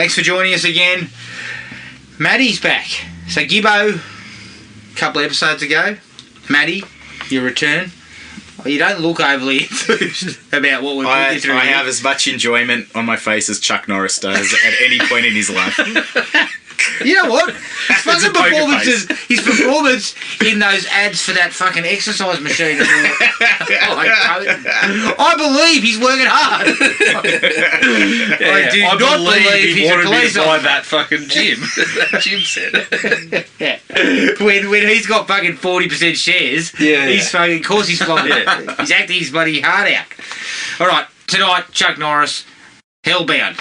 Thanks for joining us again. Matty's back. So Gibbo, a couple of episodes ago, Matty, your return. You don't look overly enthused about what we're putting through. I have as much enjoyment on my face as Chuck Norris does at any point in his life. You know what? His performance in those ads for that fucking exercise machine. I believe he's working hard. I do not believe he he's wanted a me police to buy officer. that fucking gym. That gym set. Yeah. When he's got fucking 40% shares, he's fucking, of course he's flogging it. He's acting his bloody heart out. All right, tonight, Chuck Norris, Hellbound.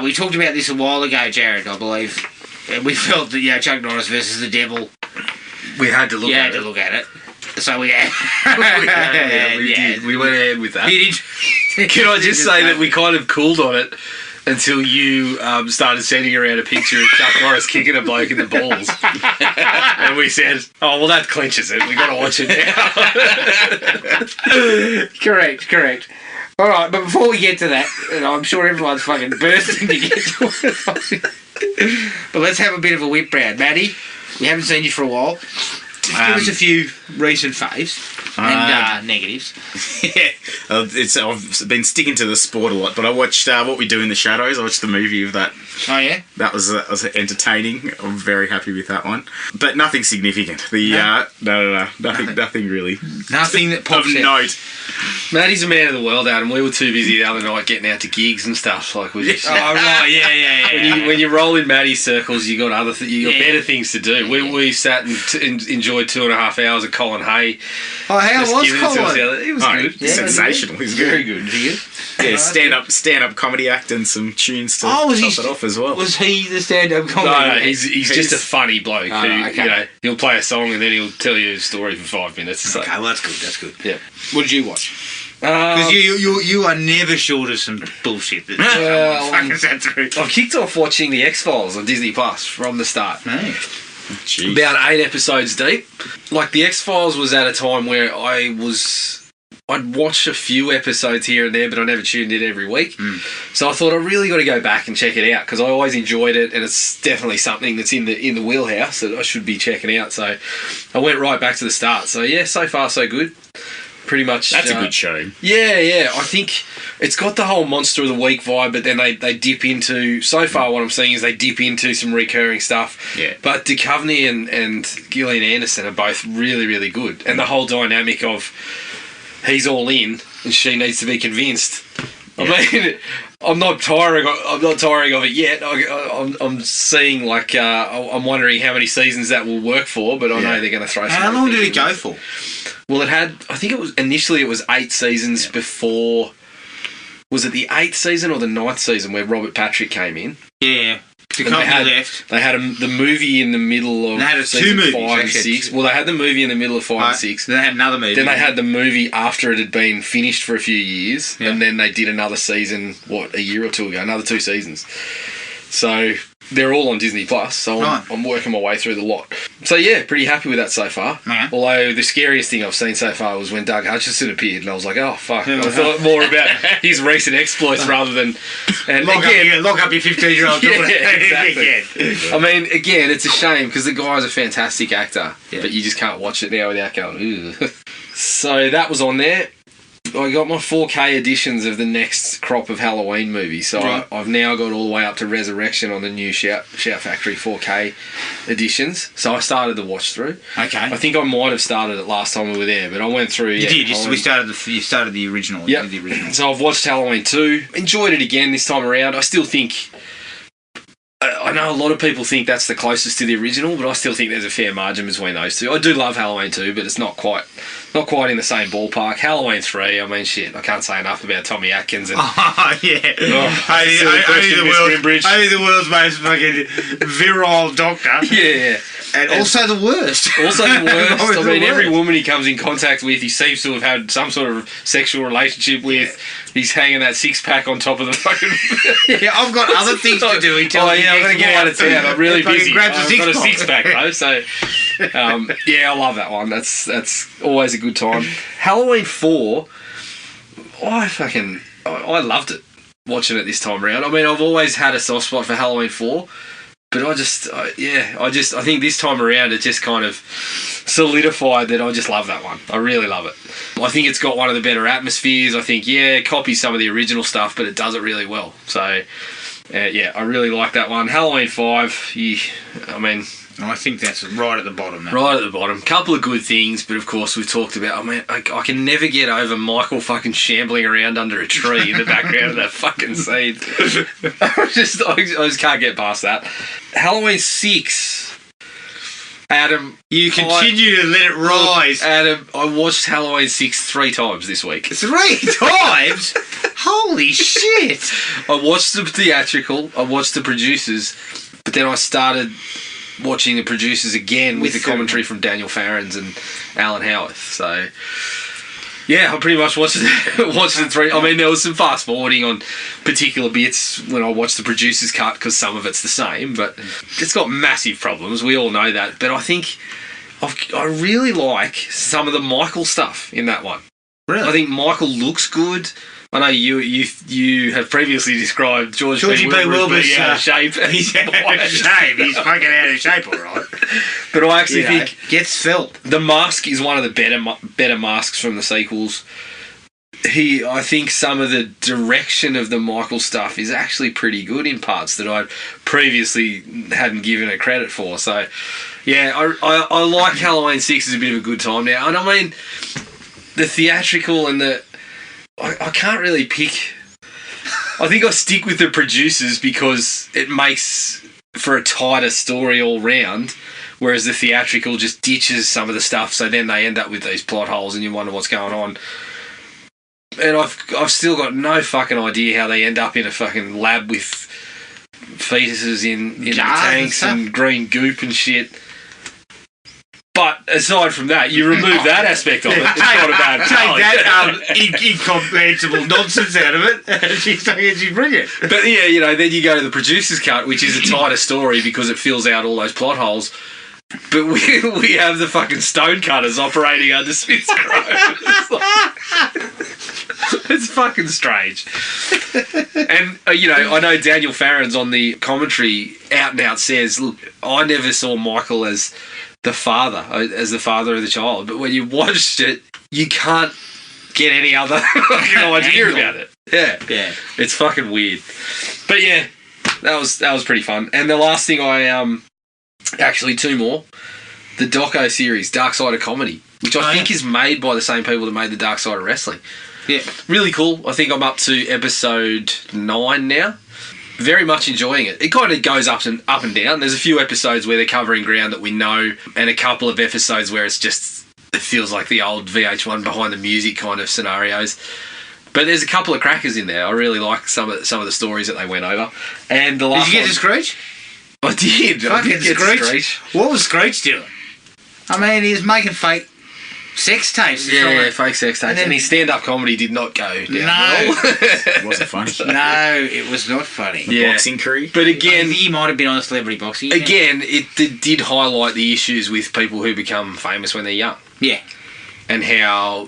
We talked about this a while ago, Jared, I believe. And we felt that, Chuck Norris versus the devil. We had to look at it. You had to look at it. So we had. we did. We went ahead with that. Can Can I just say that we kind of cooled on it until you started sending around a picture of Chuck Norris kicking a bloke in the balls. And we said, oh, well, that clinches it. We got to watch it now. Correct. All right, but before we get to that, and I'm sure everyone's fucking bursting to get to it. But let's have a bit of a whip round. Matty, we haven't seen you for a while. Just give us a few recent faves and negatives. Yeah, I've been sticking to the sport a lot, but I watched What We Do in the Shadows. I watched the movie of that. Oh, yeah? That was entertaining. I'm very happy with that one. But nothing significant. No, nothing really. Nothing that pops of out. note. Matty's a man of the world, Adam. We were too busy the other night getting out to gigs and stuff. Like we just, oh, right, yeah. When you roll in Matty's circles, you got better things to do. We sat and enjoyed 2.5 hours of Colin Hay. Oh, how was Colin? He was good. Yeah, sensational. He was very good. Yeah, stand-up comedy act and some tunes to top it off as well. Was he the stand-up comedy? No, he's just a funny bloke who, he'll play a song and then he'll tell you a story for 5 minutes. Okay, well, that's good. Yeah. What did you watch? Because you are never short of some bullshit. I've kicked off watching The X-Files on Disney Plus from the start. Hey. Jeez. About 8 episodes deep. Like, The X-Files was at a time where I'd watch a few episodes here and there, but I never tuned in every week. So I thought I really got to go back and check it out because I always enjoyed it, and it's definitely something that's in the wheelhouse that I should be checking out. So I went right back to the start. So yeah, so far so good. Pretty much. That's a good show. Yeah. I think it's got the whole Monster of the Week vibe, but then they dip into, so far what I'm seeing is they dip into some recurring stuff. Yeah. But Duchovny and Gillian Anderson are both really, really good. And the whole dynamic of he's all in and she needs to be convinced. Yeah. I mean, I'm not tiring of it yet. I'm seeing, like, I'm wondering how many seasons that will work for, but I know they're going to throw some. How long did it go for? Well, I think it was 8 seasons before. Was it the 8th season or the 9th season where Robert Patrick came in? Yeah. They left. They had the movie in the middle of they had season 2 movies, 5 and 6. Well, they had the movie in the middle of 5 and 6. Then they had another movie. Then they had the movie after it had been finished for a few years. Yeah. And then they did another season, a year or two ago? Another 2 seasons. So they're all on Disney Plus, so I'm working my way through the lot. So yeah, pretty happy with that so far. Yeah. Although the scariest thing I've seen so far was when Doug Hutchison appeared, and I was like, oh fuck. I thought more about his recent exploits rather than lock up your 15-year-old daughter. Yeah, exactly. I mean, again, it's a shame because the guy's a fantastic actor, but you just can't watch it now without going, ugh. So that was on there. I got my 4K editions of the next crop of Halloween movies, so I've now got all the way up to Resurrection on the new Shout Factory 4K editions. So I started the watch through. Okay. I think I might have started it last time we were there, but I went through. You did. You started the original. Yeah. The original. So I've watched Halloween 2. Enjoyed it again this time around. I still think. I know a lot of people think that's the closest to the original, but I still think there's a fair margin between those two. I do love Halloween 2, but it's not quite in the same ballpark. Halloween 3, I mean, shit, I can't say enough about Tommy Atkins. And, only the world's most fucking virile doctor. Yeah. And also the worst. I mean, every woman he comes in contact with, he seems to have had some sort of sexual relationship with. He's hanging that 6-pack on top of the fucking... Yeah, I've got other things to do. I'm going to get out of town. I'm really busy. I've got a 6-pack, though, so... I love that one. That's always a good time. Halloween 4, I loved it. watching it this time around. I mean, I've always had a soft spot for Halloween 4, but I think this time around it just kind of solidified that I just love that one. I really love it. I think it's got one of the better atmospheres. I think, it copies some of the original stuff, but it does it really well. So, I really like that one. Halloween 5, I think that's right at the bottom. Right at the bottom. Couple of good things, but of course we've talked about, I can never get over Michael fucking shambling around under a tree in the background of that fucking scene. I just can't get past that. Halloween 6. Adam, you continue to let it rise. Adam, I watched Halloween 6 3 times this week. 3 times? Holy shit! I watched the theatrical, I watched the producers, but then I started watching the producers again with the commentary from Daniel Farrens and Alan Howarth. So, I pretty much watched the 3. I mean, there was some fast forwarding on particular bits when I watched the producers cut because some of it's the same, but it's got massive problems. We all know that. But I think I really like some of the Michael stuff in that one. Really? I think Michael looks good. I know you have previously described George B. Wilbur's out of shape. He's out of shape. He's fucking out of shape, all right. But I actually think gets felt. The mask is one of the better masks from the sequels. I think some of the direction of the Michael stuff is actually pretty good in parts that I previously hadn't given it credit for. So, I like Halloween 6 as a bit of a good time now. And I mean, the theatrical and I can't really pick. I think I stick with the producers because it makes for a tighter story all round, whereas the theatrical just ditches some of the stuff, so then they end up with these plot holes and you wonder what's going on. And I've still got no fucking idea how they end up in a fucking lab with fetuses in the tanks and green goop and shit. But aside from that, you remove that aspect of it. It's not a bad take that incomprehensible nonsense out of it. She's brilliant. But then you go to the producer's cut, which is a tighter story because it fills out all those plot holes. But we have the fucking stonecutters operating under Smith's Grove. It's fucking strange. And, I know Daniel Farrens on the commentary out and out says, look, I never saw Michael as the father of the child, but when you watched it, you can't get any other idea about it. Yeah. It's fucking weird. But that was pretty fun. And the last thing actually 2 more. The doco series, Dark Side of Comedy, which I think is made by the same people that made the Dark Side of Wrestling. Yeah. Really cool. I think I'm up to episode 9 now. Very much enjoying it. It kind of goes up and down. There's a few episodes where they're covering ground that we know, and a couple of episodes where it feels like the old VH1 behind the music kind of scenarios. But there's a couple of crackers in there. I really like some of the stories that they went over. And the last Did you get to Screech? I did. Fucking Screech. What was Screech doing? I mean, he was making fake sex tapes. Yeah, fake sex tapes. And his stand-up comedy did not go down well. It wasn't funny. No, it was not funny. Boxing career. But again, he might have been on a celebrity boxing. Again, it did highlight the issues with people who become famous when they're young. Yeah. And how,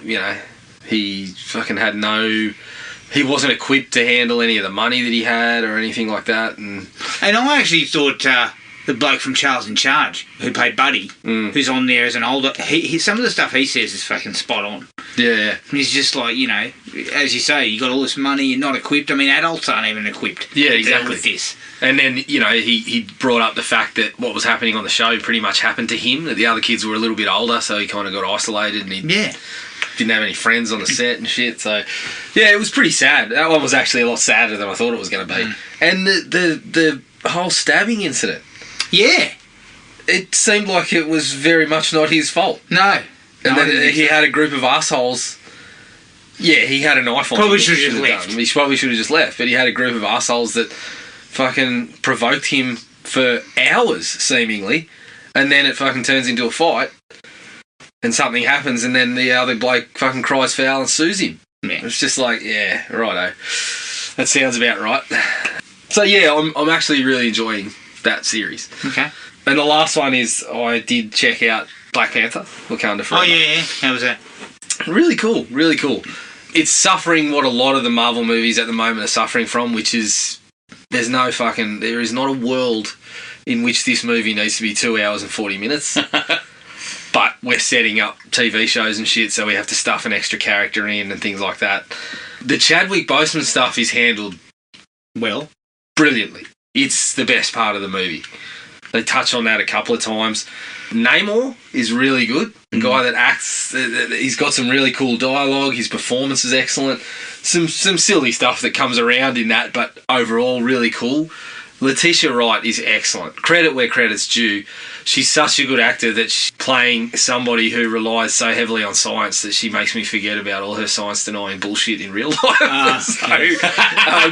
he fucking had he wasn't equipped to handle any of the money that he had or anything like that. And I actually thought the bloke from Charles in Charge, who played Buddy, who's on there as an older... He some of the stuff he says is fucking spot on. Yeah. He's just like, as you say, you got all this money, you're not equipped. I mean, adults aren't even equipped. Yeah, exactly. With this. And then, he brought up the fact that what was happening on the show pretty much happened to him, that the other kids were a little bit older, so he kind of got isolated and he didn't have any friends on the set and shit. So, it was pretty sad. That one was actually a lot sadder than I thought it was going to be. And the whole stabbing incident. Yeah. It seemed like it was very much not his fault. No. And then he had a group of assholes. Yeah, he had a knife on him. Probably should have just left. He probably should have just left. But he had a group of assholes that fucking provoked him for hours, seemingly. And then it fucking turns into a fight. And something happens, and then the other bloke fucking cries foul and sues him. Yeah. It's just like, righto. That sounds about right. So, I'm actually really enjoying that series. Okay. And the last one is I did check out Black Panther, Wakanda Forever. Oh, yeah. How was that? Really cool, really cool. it's suffering what a lot of the Marvel movies at the moment are suffering from, which is there is not a world in which this movie needs to be 2 hours and 40 minutes. But we're setting up TV shows and shit, so we have to stuff an extra character in and things like that. The Chadwick Boseman stuff is handled brilliantly. It's the best part of the movie. They touch on that a couple of times. Namor is really good. The guy that acts, he's got some really cool dialogue. His performance is excellent. Some silly stuff that comes around in that, but overall really cool. Letitia Wright is excellent. Credit where credit's due. She's such a good actor that she's playing somebody who relies so heavily on science that she makes me forget about all her science-denying bullshit in real life.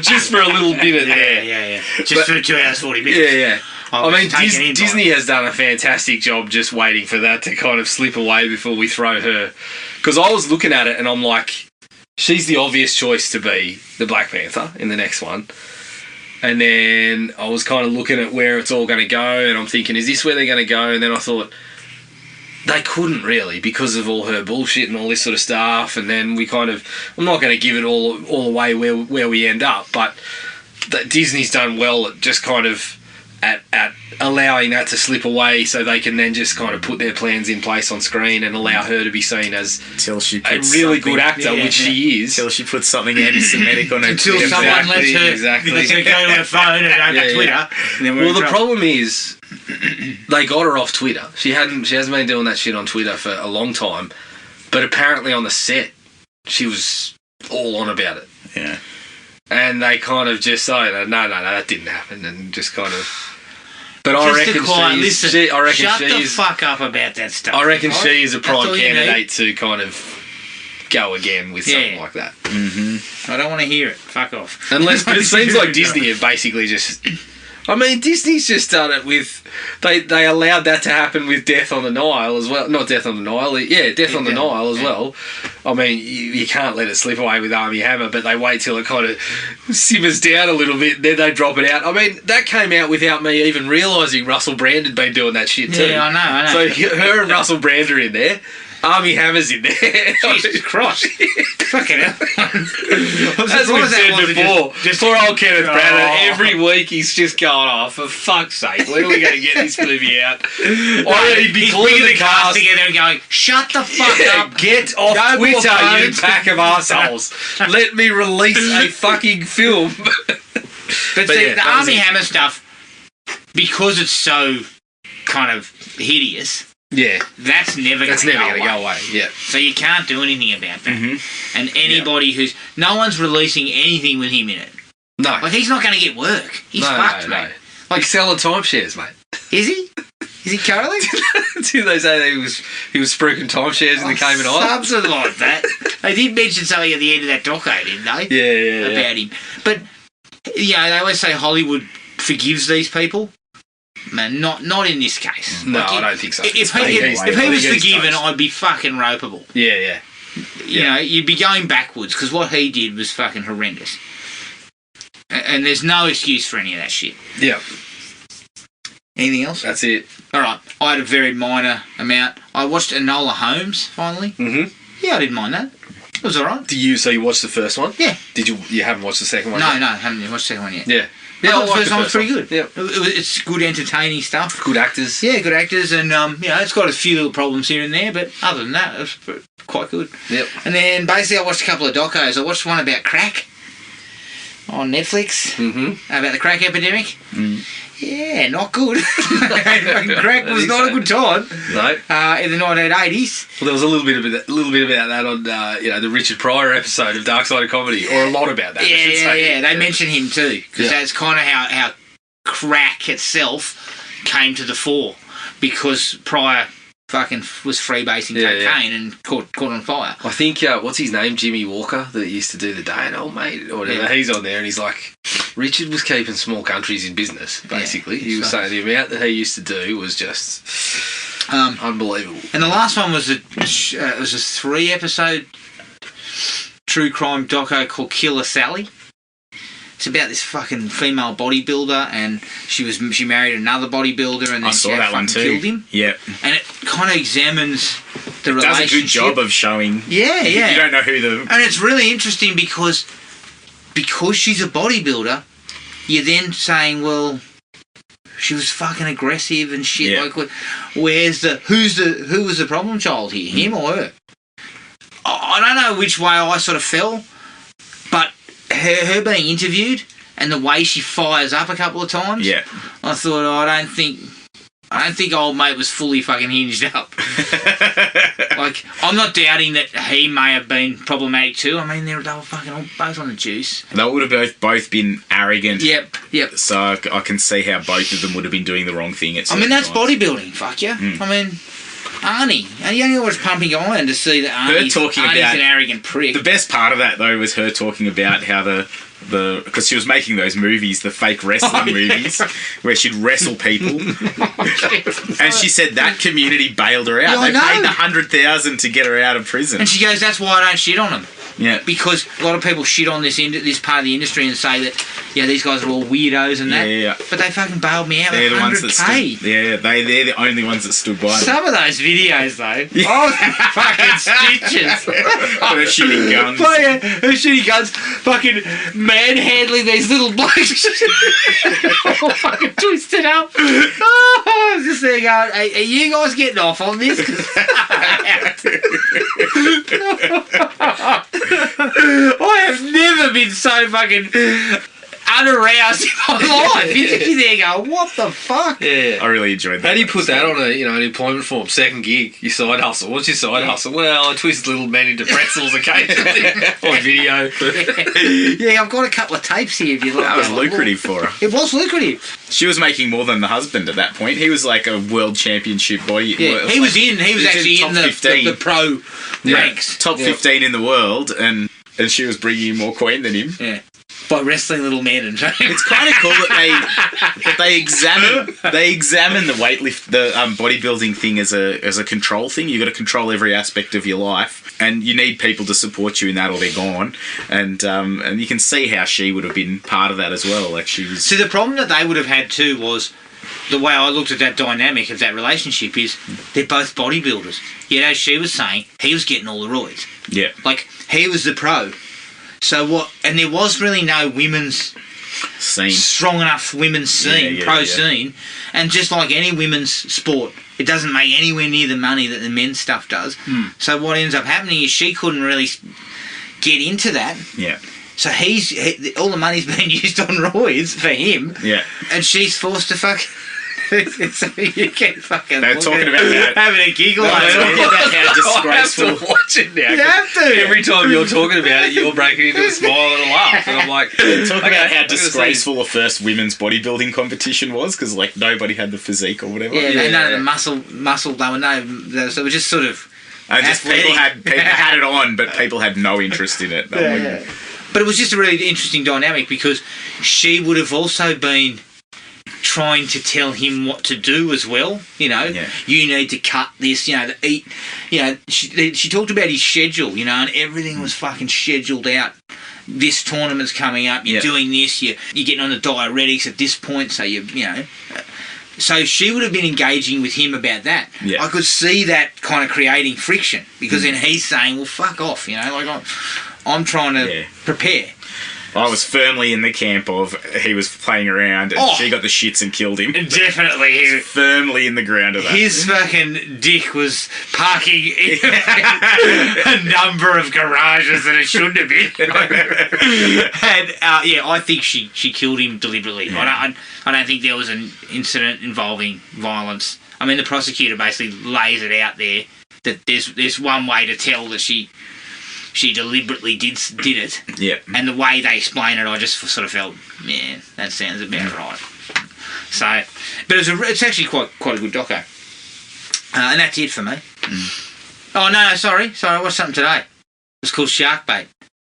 Just for a little bit there. Yeah. Just for 2 hours, 40 minutes. Yeah. I mean, Disney has done a fantastic job just waiting for that to kind of slip away before we throw her. Because I was looking at it and I'm like, she's the obvious choice to be the Black Panther in the next one. And then I was kind of looking at where it's all going to go, and I'm thinking, is this where they're going to go? And then I thought, they couldn't really because of all her bullshit and all this sort of stuff. And then we kind of, I'm not going to give it all away where we end up, but Disney's done well at just kind of at allowing that to slip away so they can then just kind of put their plans in place on screen and allow her to be seen as a really good actor, which she is. Until she puts something anti-Semitic on her Until someone lets her go to her phone and open Twitter. Yeah. And then the problem is they got her off Twitter. She hasn't been doing that shit on Twitter for a long time, but apparently on the set she was all on about it. Yeah. And they kind of just say, no, that didn't happen, and just kind of. But I reckon shut the fuck up about that stuff. I reckon she is a prime candidate to kind of go again with something like that. Mm-hmm. I don't want to hear it. Fuck off. But it seems like Disney have basically just. I mean, Disney's just done it with. They allowed that to happen with Death on the Nile as well. Not Death on the Nile. Yeah, Death on the Nile as well. I mean, you can't let it slip away with Armie Hammer, but they wait till it kind of simmers down a little bit, then they drop it out. I mean, that came out without me even realising Russell Brand had been doing that shit too. Yeah, I know. So her and Russell Brand are in there. Armie Hammer's in there. Jesus Christ. Fucking hell. As we've said before, poor old Kenneth Branagh, every week he's just going, oh, for fuck's sake, when are we going to get this movie out? He'd be putting the cast together and going, shut the fuck up. Get off Twitter, you pack of arseholes. Let me release a fucking film. But see, the Armie Hammer stuff, because it's so kind of hideous... Yeah, that's never going to go away. Yeah, so you can't do anything about that. And anybody who's no one's releasing anything with him in it. No, like he's not going to get work. He's fucked, mate. Like selling timeshares, mate. Is he? Is he currently? Did they say that he was spruiking timeshares in the Cayman Islands? Something like that. They did mention something at the end of that doco, didn't they? Yeah. About him, but they always say Hollywood forgives these people. Man, not in this case. No, I don't think so. If he was forgiven, I'd be fucking ropeable. Yeah. You know, you'd be going backwards because what he did was fucking horrendous. And there's no excuse for any of that shit. Yeah. Anything else? That's it. All right. I had a very minor amount. I watched Enola Holmes finally. Mm-hmm. Yeah, I didn't mind that. It was all right. So you watched the first one? Yeah. Did you? You haven't watched the second one? No, I haven't watched the second one yet. Yeah. Yeah, the first one was pretty good. Yeah, it's good, entertaining stuff. Good actors. Yeah, good actors, and it's got a few little problems here and there, but other than that, it was quite good. Yep. And then basically, I watched a couple of docos. I watched one about crack on Netflix about the crack epidemic. Yeah, not good. Crack was not a good time. No. In the 1980s. Well, there was a little bit about that on the Richard Pryor episode of Dark Side of Comedy, or a lot about that. Yeah. They mention him too, because that's kind of how crack itself came to the fore, because Pryor fucking was freebasing cocaine and caught on fire. I think what's his name, Jimmy Walker, that used to do the Day and Old Mate or whatever. Yeah. He's on there and he's like, Richard was keeping small countries in business. Basically, he was saying the amount that he used to do was just unbelievable. And the last one was it was a 3-episode true crime doco called Killer Sally. It's about this fucking female bodybuilder, and she married another bodybuilder, and then she killed him. Yeah, and it kind of examines the Does relationship. a good job of showing. Yeah, yeah. You don't know who the. And it's really interesting because she's a bodybuilder, you're then saying, well, she was fucking aggressive and shit. Yeah. Like, who was the problem child here, him or her? I don't know which way I sort of fell, but her being interviewed and the way she fires up a couple of times, Yeah. I thought, I don't think old mate was fully fucking hinged up. Like, I'm not doubting that he may have been problematic too. I mean, they were fucking both on the juice. They would have both been arrogant. Yep. So I can see how both of them would have been doing the wrong thing at certain that's times. bodybuilding, fuck yeah. I mean, Arnie. And you only watch Pumping Iron to see that Arnie's an arrogant prick. The best part of that, though, was her talking about how because she was making those movies, the fake wrestling movies, where she'd wrestle people. And she said that community bailed her out. Yeah, they paid $100,000 to get her out of prison. And she goes, that's why I don't shit on them. Yeah. Because a lot of people shit on this part of the industry and say that, these guys are all weirdos and that. Yeah. But they fucking bailed me out with They're the ones that $100K. stood. Yeah, they're the only ones that stood by them. Some of those videos, though. Oh, fucking stitches. They're shooting guns. They're shooting guns. Fucking manhandling these little blokes. All fucking twisted up. Oh, I was just there going, are you guys getting off on this? I have never been so fucking unaroused in my life. You're there going, what the fuck? Yeah. I really enjoyed that. How do you put that on an employment form? Second gig, your side hustle. What's your side hustle? Well, I twist little men into pretzels occasionally on video. Yeah, I've got a couple of tapes here. If you look, That was lucrative for her. It was lucrative. She was making more than the husband at that point. He was like a world championship body. Yeah, he was actually in the pro ranks. Top 15 in the world, and she was bringing in more coin than him. Yeah. By wrestling little men and it's kind of cool that they examine the bodybuilding thing as a control thing. You've got to control every aspect of your life, and you need people to support you in that, or they're gone. And you can see how she would have been part of that as well. Like she was. See, the problem that they would have had too was the way I looked at that dynamic of that relationship is they're both bodybuilders. Yet, as she was saying, he was getting all the roids. Yeah. Like he was the pro. So what? And there was really no women's scene, strong enough women's scene, pro scene. And just like any women's sport, it doesn't make anywhere near the money that the men's stuff does. So what ends up happening is she couldn't really get into that. Yeah. So all the money's being used on roids for him. Yeah. And she's forced to fuck. So you can fucking. They're talking about that. Having a giggle. They're talking about how disgraceful. I have to watch it now. You have to. Every time you're talking about it, you're breaking into a smile and a laugh, and I'm like, talk about how disgraceful the first women's bodybuilding competition was, because like nobody had the physique or whatever. Yeah, none of the muscle. They were so it was just sort of. And just people had it on, but people had no interest in it. But it was just a really interesting dynamic because she would have also been trying to tell him what to do as well. You need to cut this, to eat. She talked about his schedule, and everything was fucking scheduled out. This tournament's coming up, you're doing this, you're getting on the diuretics at this point, so so she would have been engaging with him about that. Yeah. I could see that kind of creating friction because then he's saying, well, fuck off, like I'm trying to prepare. I was firmly in the camp of he was playing around and she got the shits and killed him. Definitely. Firmly in the ground of that. His fucking dick was parking in a number of garages that it shouldn't have been. And I think she killed him deliberately. Yeah. I don't think there was an incident involving violence. I mean, the prosecutor basically lays it out there that there's one way to tell that she deliberately did it. Yeah. And the way they explain it, I just sort of felt, that sounds about right. So, but it's actually quite a good doco. And that's it for me. Oh, no, sorry. I watched something today. It was called Shark Bait.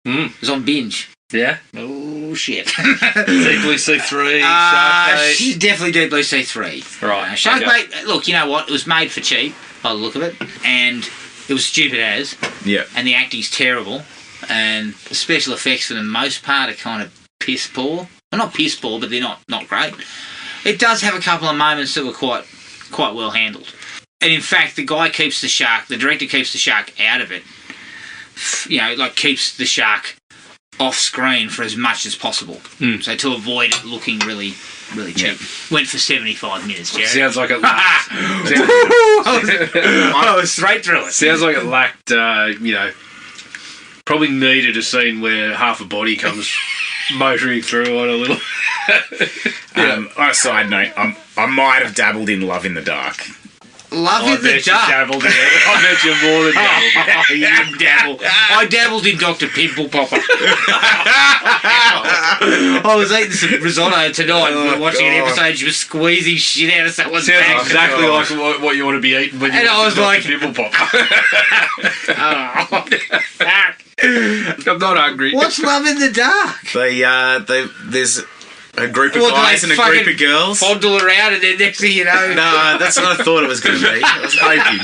It was on Binge. Yeah? Oh, shit. Deep Blue Sea 3, Shark Bait. She's definitely Deep Blue Sea 3. Right. Shark Bait, look, you know what? It was made for cheap, by the look of it. And it was stupid as. Yeah. And the acting's terrible. And the special effects for the most part are kind of piss poor. Well, not piss poor, but they're not great. It does have a couple of moments that were quite well handled. And in fact, the director keeps the shark out of it. You know, like keeps the shark off screen for as much as possible. So to avoid it looking really, really cheap. Went for 75 minutes, Jerry. Sounds like it lacked. I was straight through it. Sounds like it lacked, probably needed a scene where half a body comes motoring through on a little. On a side note, I might have dabbled in Love in the Dark. Love in the Dark. Dabbled in it. I bet you more than dabbled. You didn't dabble. I dabbled in Dr. Pimple Popper. I was eating some risotto tonight watching an episode. She was squeezing shit out of someone's Sounds back. exactly like what you want to be eating when you And I was like, Pimple Popper. I'm not hungry. what's Love in the Dark? There's a group of What, do guys they and a group fucking of girls. Fondle around and then next thing you know... No, that's what I thought it was going to be. I was hoping.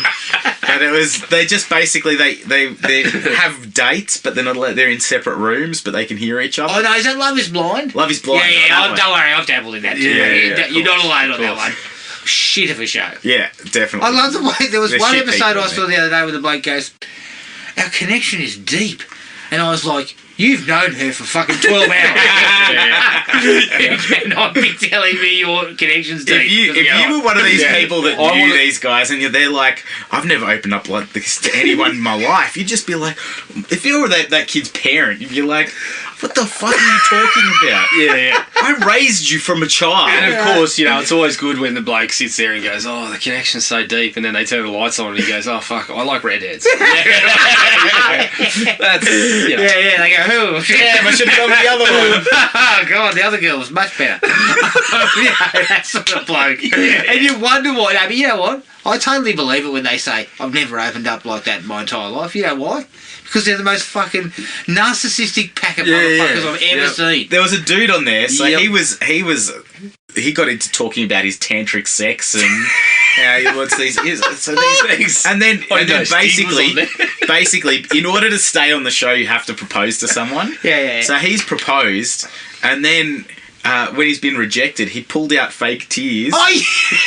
But it was, they just basically, they have dates, but they're in separate rooms, but they can hear each other. Oh no, is that Love is Blind? Love is Blind. Yeah, don't worry, I've dabbled in that too. You're not alone on that one. Shit of a show. Yeah, definitely. I love the way, there was They're one shit episode people, I saw the other day where the bloke goes, our connection is deep. And I was like, you've known her for fucking 12 hours. You cannot be telling me your connection's deep. If you were one of these people that knew these guys and they're like, I've never opened up like this to anyone in my life, you'd just be like, if you were that kid's parent, you'd be like, what the fuck are you talking about? Yeah. I raised you from a child. And of course, it's always good when the bloke sits there and goes, oh, the connection's so deep, and then they turn the lights on and he goes, oh, fuck, I like redheads. That's, Yeah, they go, who? Damn, I should have gone with the other one. Oh, God, the other girl was much better. That sort of bloke. And you wonder why. No, but you know what? I totally believe it when they say, I've never opened up like that in my entire life. You know why? Because they're the most fucking narcissistic pack of motherfuckers I've ever seen. There was a dude on there, so he got into talking about his tantric sex and he wants these things. And then basically, in order to stay on the show, you have to propose to someone. Yeah. So he's proposed, and then when he's been rejected, he pulled out fake tears. Oh,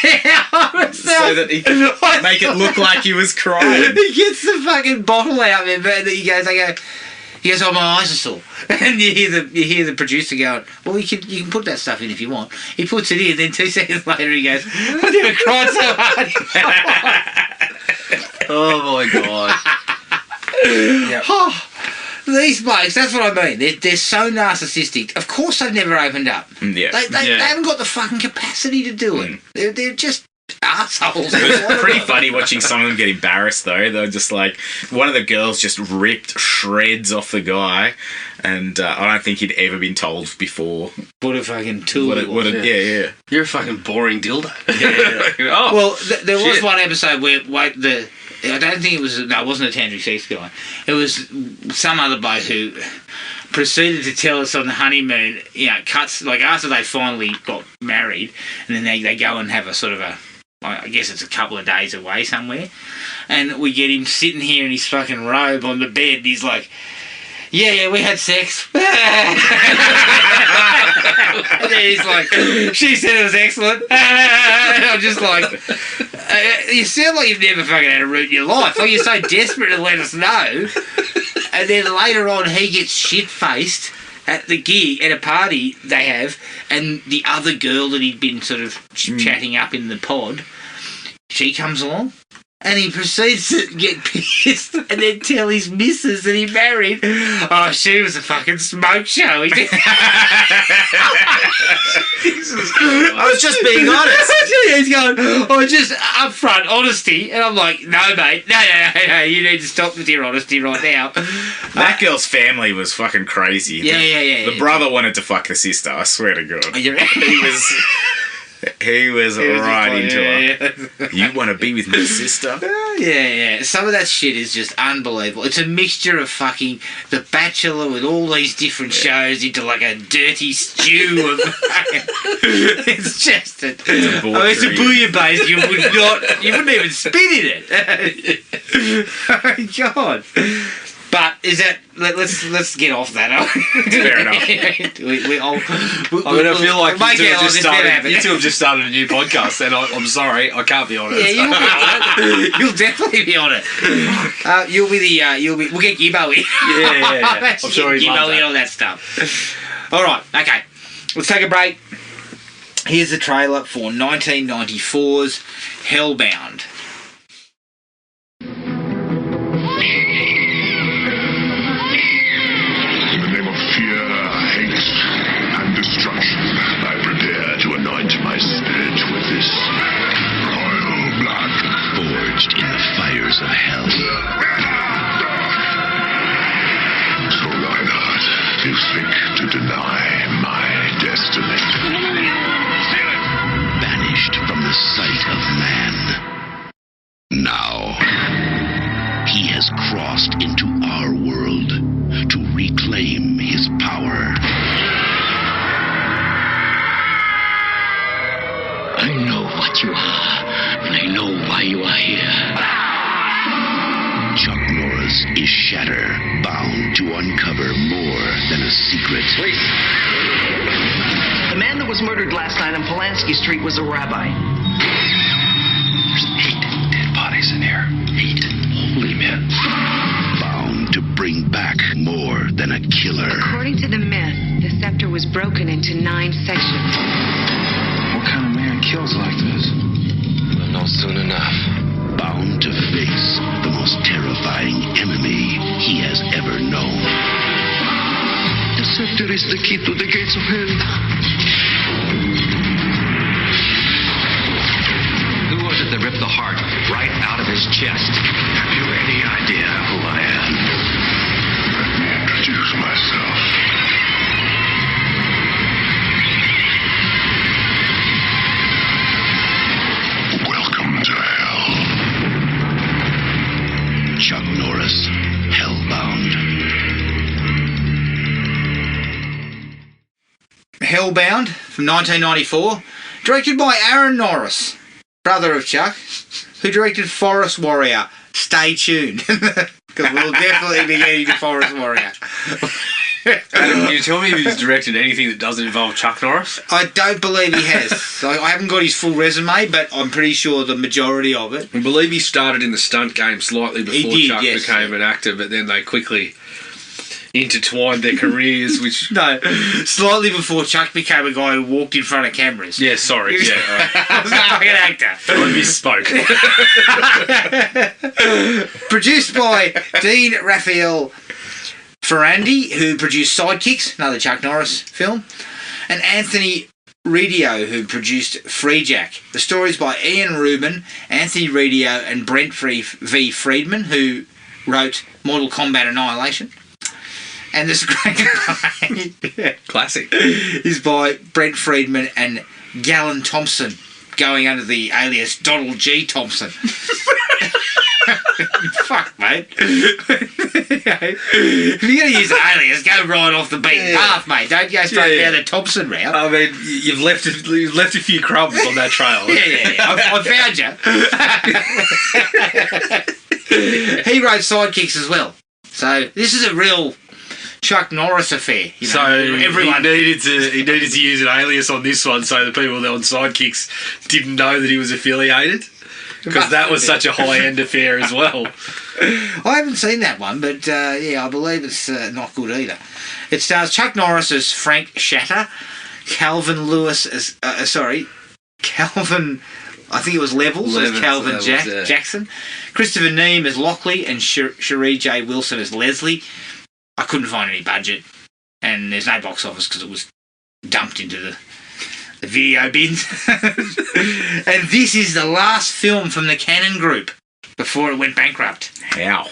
yeah! So that he could make it look like he was crying. He gets the fucking bottle out, man, but he goes, oh, my eyes are sore. And you hear the producer going, well, you can put that stuff in if you want. He puts it in, then 2 seconds later he goes, I never cried so hard. Oh, my God. Oh, these blokes, that's what I mean. They're so narcissistic. Of course they've never opened up. Yeah. They haven't got the fucking capacity to do it. They're just assholes. It was pretty funny watching some of them get embarrassed, though. They're just like, one of the girls just ripped shreds off the guy, and I don't think he'd ever been told before. What a fucking tool. Yeah. You're a fucking boring dildo. Oh. Well, there was one episode where I don't think it wasn't a tantric sex guy. It was some other bloke who proceeded to tell us on the honeymoon, cuts, like after they finally got married, and then they go and have a sort of I guess it's a couple of days away somewhere, and we get him sitting here in his fucking robe on the bed, and he's like, yeah, we had sex. And then he's like, she said it was excellent. And I'm just like, you sound like you've never fucking had a root in your life. Like you're so desperate to let us know. And then later on, he gets shit-faced at the gig, at a party they have, and the other girl that he'd been sort of chatting up in the pod, she comes along. And he proceeds to get pissed and then tell his missus that he married. Oh, she was a fucking smoke show. I was just being honest. He's going, just upfront honesty. And I'm like, no, mate. No. You need to stop with your honesty right now. That girl's family was fucking crazy. Yeah. The brother wanted to fuck the sister, I swear to God. You're right. He was right into her. You want to be with my sister? Yeah. Some of that shit is just unbelievable. It's a mixture of fucking The Bachelor with all these different shows into like a dirty stew of fucking... It's just it's a bouillabaisse. You wouldn't even spit in it. Oh, God. But is that... Let's get off that. Fair enough. I feel like you two have just started a new podcast, and I'm sorry, I can't be on it. Yeah, you'll definitely be on it. You'll be we'll get Gibbo in. Yeah. I'm sure he's Gibbo in on that stuff. All right, okay. Let's take a break. Here's the trailer for 1994's Hellbound. Destruction. I prepare to anoint my spirit with this royal blood, forged in the fires of hell. So Reinhardt, you seek to deny my destiny. Banished from the sight of man. Now, he has crossed into our world to reclaim his power. I know what you are, and I know why you are here. Chuck Norris is Shatter, bound to uncover more than a secret. Wait. The man that was murdered last night on Polanski Street was a rabbi. There's 8 dead bodies in here. 8 holy men. Bound to bring back more than a killer. According to the myth, the scepter was broken into 9 sections. What kind of man kills like this? We'll know soon enough. Bound to face the most terrifying enemy he has ever known. The scepter is the key to the gates of hell. Who was it that ripped the heart right out of his chest? Have you any idea who I am? Let me introduce myself. Welcome to hell. Chuck Norris, Hellbound. Hellbound from 1994, directed by Aaron Norris, brother of Chuck, who directed Forest Warrior. Stay tuned, because we'll definitely be getting to Forest Warrior. Adam, can you tell me if he's directed anything that doesn't involve Chuck Norris? I don't believe he has. So I haven't got his full resume, but I'm pretty sure the majority of it. I believe he started in the stunt game slightly before Chuck became an actor, but then they quickly intertwined their careers, which... No, slightly before Chuck became a guy who walked in front of cameras. Yeah, sorry. Yeah, right. I was a fucking actor. I misspoke. Produced by Dean Raphael Ferrandi, who produced Sidekicks, another Chuck Norris film, and Anthony Redio, who produced Free Jack. The story's by Ian Rubin, Anthony Redio, and Brent V. Friedman, who wrote Mortal Kombat Annihilation. And the screenplay Classic. is by Brent Friedman and Galen Thompson, going under the alias Donald G. Thompson. Fuck, mate. If you're going to use an alias, go right off the beaten path, mate. Don't go straight down the Thompson route. I mean, you've left a few crumbs on that trail. Yeah. I found you. He wrote Sidekicks as well. So this is a real Chuck Norris affair. You know, so everyone he needed to use an alias on this one, so the people on Sidekicks didn't know that he was affiliated, because that was such a high-end affair as well. I haven't seen that one, but I believe it's not good either. It stars Chuck Norris as Frank Shatter, Calvin Lewis as Calvin. I think it was Levels as Calvin Jackson, Christopher Neame as Lockley, and Cherie J. Wilson as Leslie. I couldn't find any budget, and there's no box office because it was dumped into the video bins. And this is the last film from the Cannon Group before it went bankrupt. How?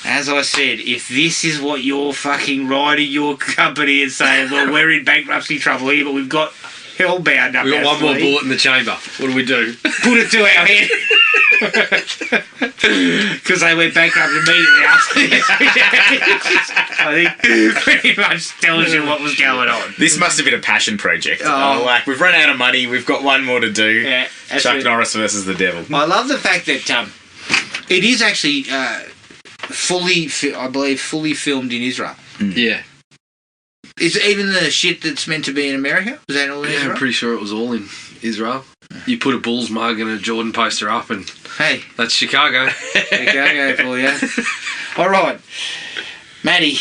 As I said, if this is what you're fucking writing your company and saying, well, we're in bankruptcy trouble here, but we've got Hellbound up. We've got one more bullet in the chamber. What do we do? Put it to our head. Because they went bankrupt immediately after this. I think pretty much tells you what was going on. This must have been a passion project. Like, we've run out of money, we've got one more to do. Yeah, Chuck Norris versus the devil. I love the fact that it is actually fully filmed in Israel. Yeah. Is it even the shit that's meant to be in America? Was that all in Israel? I'm pretty sure it was all in Israel. You put a Bulls mug and a Jordan poster up and Hey, that's Chicago. Chicago for you. All right, Matty,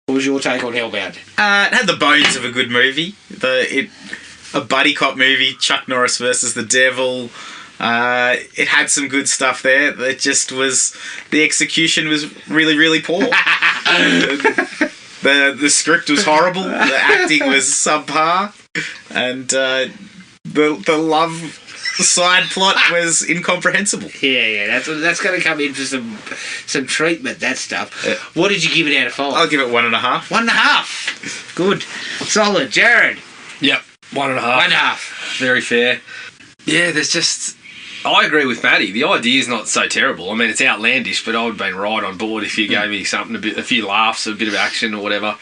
what was your take on Hellbound? It had the bones of a good movie. A buddy cop movie, Chuck Norris versus the Devil. It had some good stuff there. It just was... The execution was really, really poor. The script was horrible. The acting was subpar. And the love side plot was incomprehensible. Yeah, that's going to come in for some treatment, that stuff. What did you give it out of 5? I'll give it 1.5. 1.5. Good. Solid. Jared? Yep, 1.5. 1.5. Very fair. Yeah, there's just... I agree with Matty. The idea is not so terrible. I mean, it's outlandish, but I would have been right on board if you gave me something, a few laughs, a bit of action or whatever.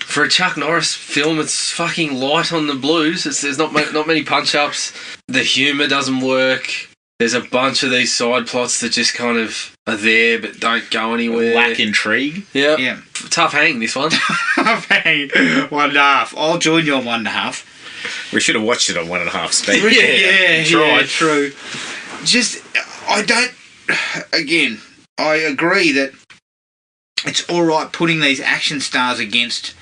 For a Chuck Norris film, it's fucking light on the blues. There's not many punch-ups. The humour doesn't work. There's a bunch of these side plots that just kind of are there but don't go anywhere. Lack intrigue. Yep. Yeah. Tough hang, this one. Tough hang. 1.5. I'll join you on 1.5. We should have watched it on 1.5 speed. Yeah, true. I agree that it's alright putting these action stars against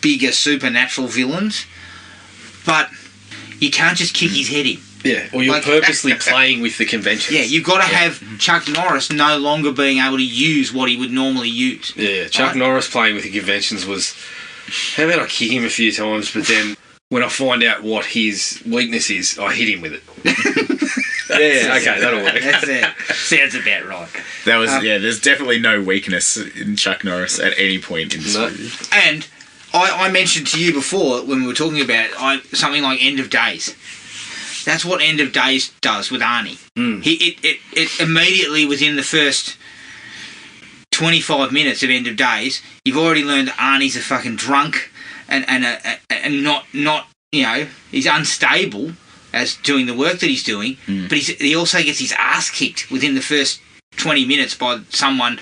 bigger supernatural villains, but you can't just kick his head in. Yeah, or you're purposely playing with the conventions. Yeah, you've got to have Chuck Norris no longer being able to use what he would normally use. Yeah, Chuck Norris playing with the conventions was, how about I kick him a few times, but then when I find out what his weakness is, I hit him with it. Yeah, okay, that'll work. That's it. Sounds about right. That was there's definitely no weakness in Chuck Norris at any point in this movie. And I mentioned to you before when we were talking about something like End of Days. That's what End of Days does with Arnie. It immediately within the first 25 minutes of End of Days, you've already learned that Arnie's a fucking drunk and not he's unstable as doing the work that he's doing, but he also gets his ass kicked within the first 20 minutes by someone,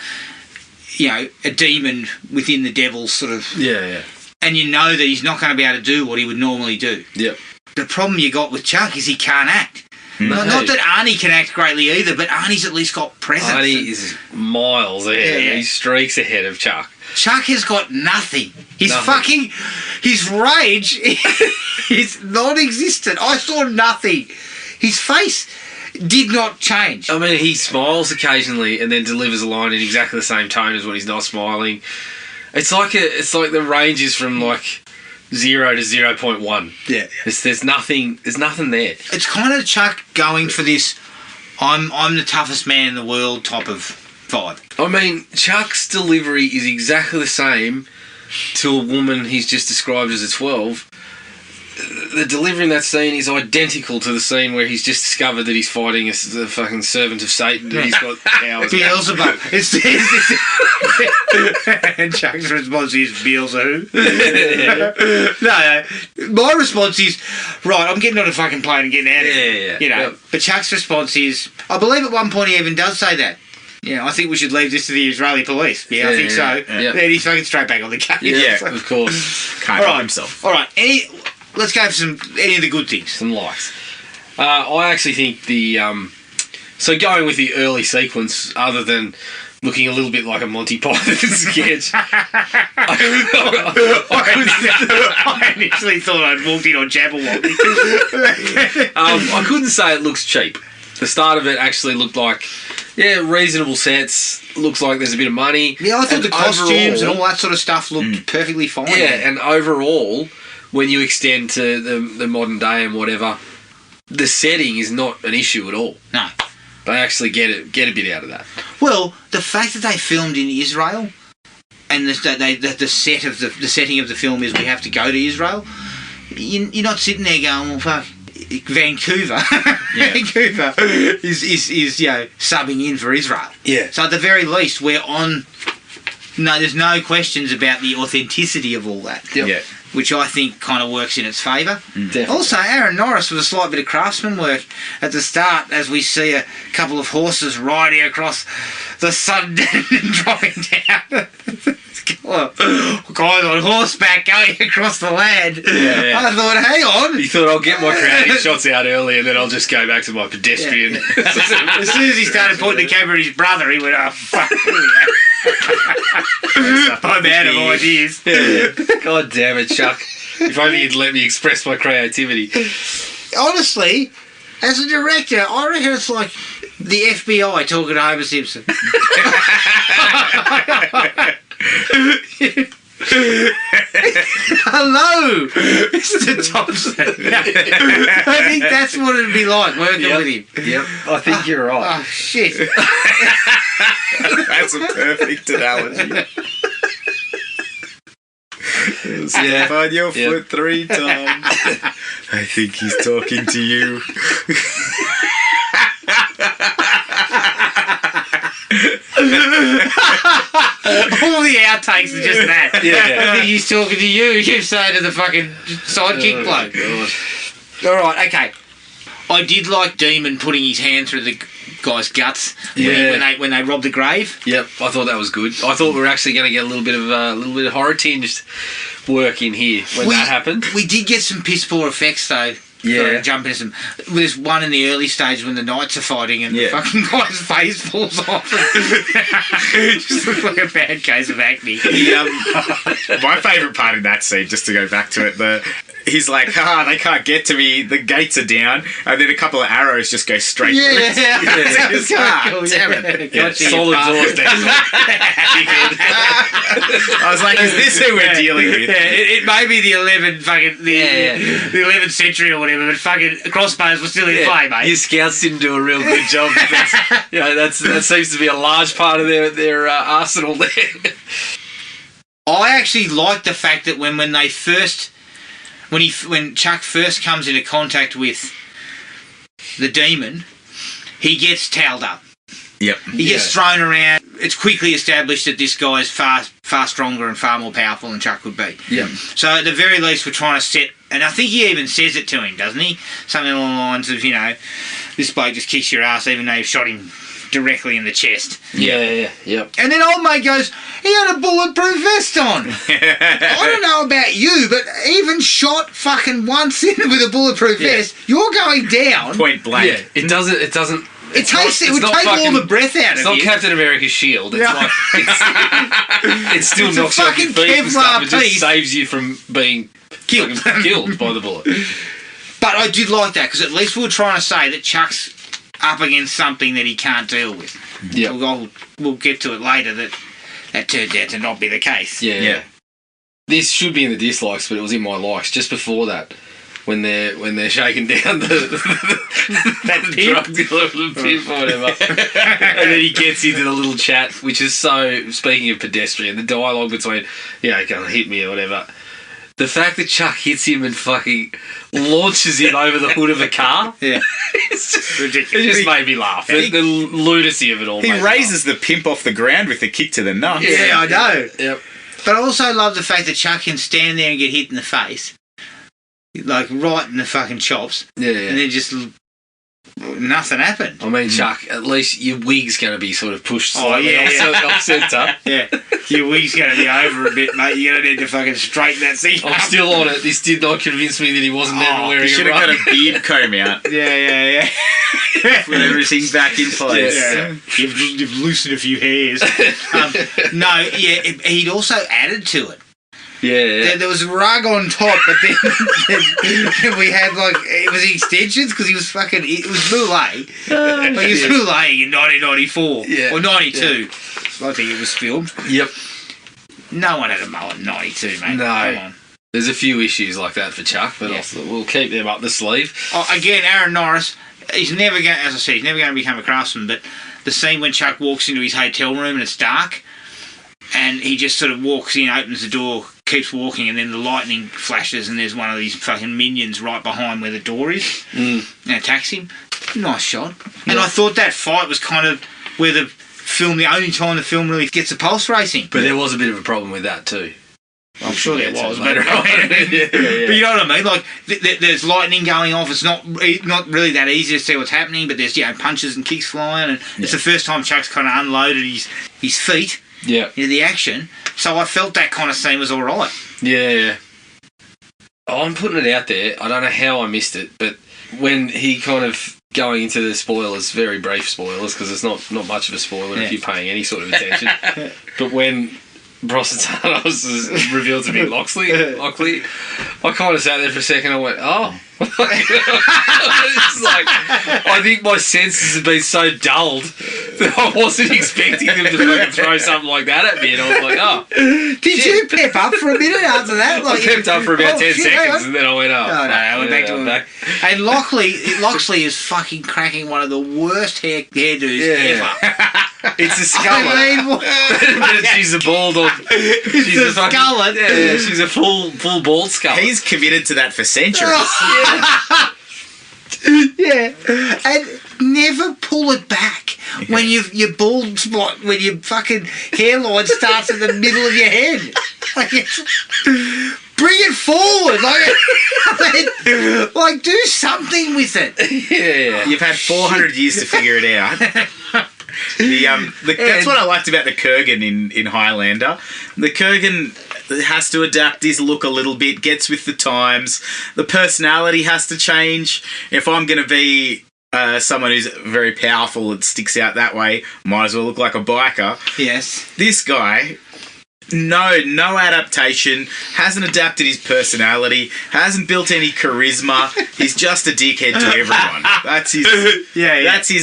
a demon within the devil's sort of... Yeah. And you know that he's not going to be able to do what he would normally do. Yep. The problem you got with Chuck is he can't act. Not that Arnie can act greatly either, but Arnie's at least got presence. Arnie is miles ahead. Yeah. He's streaks ahead of Chuck. Chuck has got nothing. His rage is non-existent. I saw nothing. His face did not change. I mean, he smiles occasionally and then delivers a line in exactly the same tone as when he's not smiling. It's like the range is from like 0 to 0.1. Yeah. There's nothing there. It's kind of Chuck going for this I'm the toughest man in the world type of vibe. I mean, Chuck's delivery is exactly the same to a woman he's just described as a 12. The delivery in that scene is identical to the scene where he's just discovered that he's fighting the fucking servant of Satan and he's got powers. Beelzebub. And Chuck's response is Beelzebub. No, my response is, right, I'm getting on a fucking plane and getting out of here. Yeah. But Chuck's response is, I believe at one point he even does say that. Yeah, I think we should leave this to the Israeli police. Yeah, I think so. Yeah. Then he's fucking straight back on the case. Yeah, of course. Can't help himself. All right, let's go for any of the good things. Some likes. I actually think so going with the early sequence, other than looking a little bit like a Monty Python sketch, I initially thought I'd walked in on Jabberwocky. I couldn't say it looks cheap. The start of it actually looked like, reasonable sets. Looks like there's a bit of money. Yeah, I thought the costumes and all that sort of stuff looked perfectly fine. Yeah, and overall, when you extend to the modern day and whatever, the setting is not an issue at all. No. They actually get a bit out of that. Well, the fact that they filmed in Israel and the setting of the film is we have to go to Israel, you're not sitting there going, well, fuck, Vancouver. Vancouver is subbing in for Israel. Yeah. So at the very least, we're on... No, there's no questions about the authenticity of all that. Yep. Yeah. which I think kind of works in its favour. Definitely. Also, Aaron Norris with a slight bit of craftsman work at the start as we see a couple of horses riding across the sun and driving down. Guys on horseback going across the land. Yeah. I thought, hang on. He thought, I'll get my creative shots out early and then I'll just go back to my pedestrian. As soon as he started pointing the camera at his brother, he went, oh, fuck. I'm out of ideas. Yeah. God damn it, Chuck. If only you'd let me express my creativity. Honestly, as a director, I reckon it's like the FBI talking to Homer Simpson. Hello, Mr. Thompson. I think that's what it'd be like working with him. Yep, I think you're right. Oh, shit. That's a perfect analogy. Step on your foot 3 times. I think he's talking to you. All the outtakes are just that. Yeah. I think he's talking to you. You say to the fucking sidekick bloke. God. All right, okay. I did like Demon putting his hand through the guy's guts when they robbed the grave. Yep, I thought that was good. I thought we were actually going to get a little bit of horror tinged work in here when that happened. We did get some piss poor effects though. Yeah. Jump into some. There's one in the early stage when the knights are fighting and the fucking guy's face falls off. Just looks like a bad case of acne. My favourite part in that scene, just to go back to it, he's like, they can't get to me, the gates are down, and then a couple of arrows just go straight through his car. Solid doors down. I was like, is this who we're dealing with? Yeah, it may be the 11th century or whatever, but fucking crossbows were still in play, mate. Your scouts didn't do a real good job. That seems to be a large part of their arsenal there. I actually like the fact that when Chuck first comes into contact with the demon, he gets towelled up. Yep. He gets thrown around. It's quickly established that this guy is far stronger and far more powerful than Chuck would be. Yeah. So at the very least, we're trying to set, and I think he even says it to him, doesn't he? Something along the lines of, this bloke just kicks your ass even though you've shot him directly in the chest. Yeah. And then old mate goes, he had a bulletproof vest on. I don't know about you, but even shot fucking once in with a bulletproof vest, you're going down. Point blank. Yeah. It doesn't. It would take all the breath out of you. It's not Captain America's shield. It's like it still knocks you off your feet and stuff. It just saves you from being killed by the bullet. But I did like that because at least we were trying to say that Chuck's up against something that he can't deal with. Yeah, we'll get to it later that turned out to not be the case. Yeah. This should be in the dislikes, but it was in my likes just before that. When they're shaking down that drug dealer, the pimp or whatever, and then he gets into the little chat, which is so. Speaking of pedestrian, the dialogue between come hit me or whatever. The fact that Chuck hits him and fucking launches him over the hood of a car, it's just ridiculous. It just made me laugh. The lunacy of it all. He raises the pimp off the ground with a kick to the nuts. Yeah, I know. Yep. But I also love the fact that Chuck can stand there and get hit in the face. Like right in the fucking chops. Yeah. And then just nothing happened. I mean, Chuck, at least your wig's going to be sort of pushed slightly off centre. Yeah. Your wig's going to be over a bit, mate. You're going to need to fucking straighten that thing up. I'm still on it. This did not convince me that he wasn't never wearing a should have got a beard comb out. Yeah. Put everything back in place. Yeah. You've loosened a few hairs. He'd also added to it. Yeah. There was a rug on top, but then we had it was extensions because he was fucking. It was Boulay. He was Boulay in 1994 or 92. I think it was filmed. Yep. No one had a mullet in 92, mate. No. Come on. There's a few issues like that for Chuck, but we'll keep them up the sleeve. Again, Aaron Norris. He's never going. As I said, he's never going to become a craftsman. But the scene when Chuck walks into his hotel room and it's dark, and he just sort of walks in, opens the door, keeps walking, and then the lightning flashes and there's one of these fucking minions right behind where the door is and attacks him. Nice shot. And I thought that fight was kind of where the only time the film really gets the pulse racing. But there was a bit of a problem with that too. I'm sure there was, but Yeah. but you know what I mean. Like there's lightning going off. It's not really that easy to see what's happening. But there's punches and kicks flying, and it's the first time Chuck's kind of unloaded his feet into the action. So I felt that kind of scene was all right. Yeah. Oh, I'm putting it out there. I don't know how I missed it, but when he kind of going into the spoilers, very brief spoilers, because it's not much of a spoiler if you're paying any sort of attention. But when Brosatanos is revealed to be Lockley, I kind of sat there for a second. I went, oh. It's like, I think my senses have been so dulled that I wasn't expecting them to fucking throw something like that at me, and I was like, oh. Did you pep up for a minute after that? Like, I pepped up for about 10 seconds, and then I went, oh. No, we're back to back. And Loxley is fucking cracking one of the worst hairdos ever. It's a skullet. But she's a bald on. She's a skullet. Yeah, she's a full bald skullet. He's committed to that for centuries. Yeah, and never pull it back when your bald spot, when your fucking hairline starts in the middle of your head. Like, bring it forward, like do something with it. Yeah. You've had 400 years to figure it out. That's what I liked about the Kurgan in Highlander. The Kurgan has to adapt his look a little bit, gets with the times. The personality has to change. If I'm going to be someone who's very powerful and sticks out that way, might as well look like a biker. Yes. This guy, no adaptation, hasn't adapted his personality, hasn't built any charisma. He's just a dickhead to everyone. That's his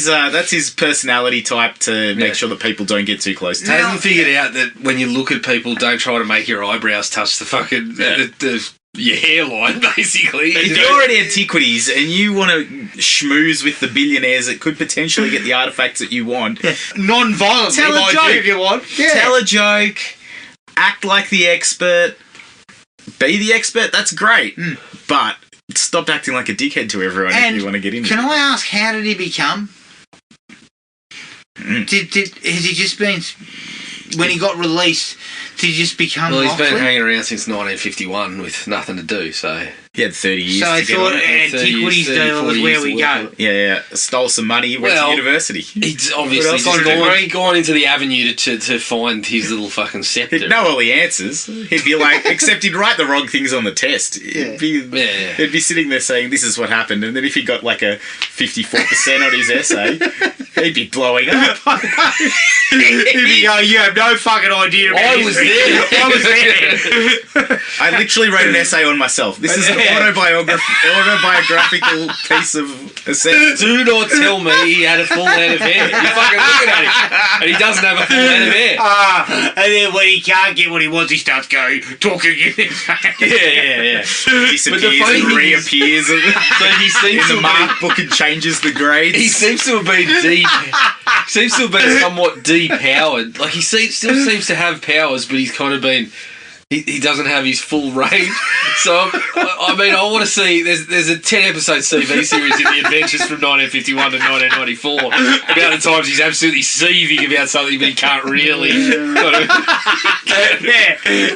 that's his personality type to make sure that people don't get too close to him. Hasn't figured out that when you look at people, don't try to make your eyebrows touch the fucking your hairline, basically. If you're in Antiquities and you want to schmooze with the billionaires that could potentially get the artifacts that you want, non-violently, tell a joke if you want. Yeah. Tell a joke. Act like the expert. Be the expert. That's great. But stop acting like a dickhead to everyone if you want to get in. Can I ask, how did he become? Has he just been, when he got released, did he just become Well, he's Locksley? been hanging around since 1951 with nothing to do, so... He had 30 years so I to get thought on it. Antiquities deal was where we go. Yeah. Stole some money, went to university. He's obviously just gone into the avenue to find his little fucking scepter. He'd know all the answers. He'd be like, except he'd write the wrong things on the test. He'd be sitting there saying, this is what happened. And then if he got like a 54% on his essay, he'd be blowing up. He'd be going, you have no fucking idea about I was there. I literally wrote an essay on myself. This is an autobiographical piece of assessment. Do not tell me he had a full head of hair. You're fucking looking at him, and he doesn't have a full head of hair. And then when he can't get what he wants, he starts going, talking in his face. Yeah. Disappears and reappears So he seems in the mark book and changes the grades. He seems to have been somewhat depowered. Like, he still seems to have powers, but he's kind of been... He doesn't have his full range. So, I mean, I want to see... There's a 10-episode TV series in the Adventures from 1951 to 1994 about the times he's absolutely seething about something, but he can't really...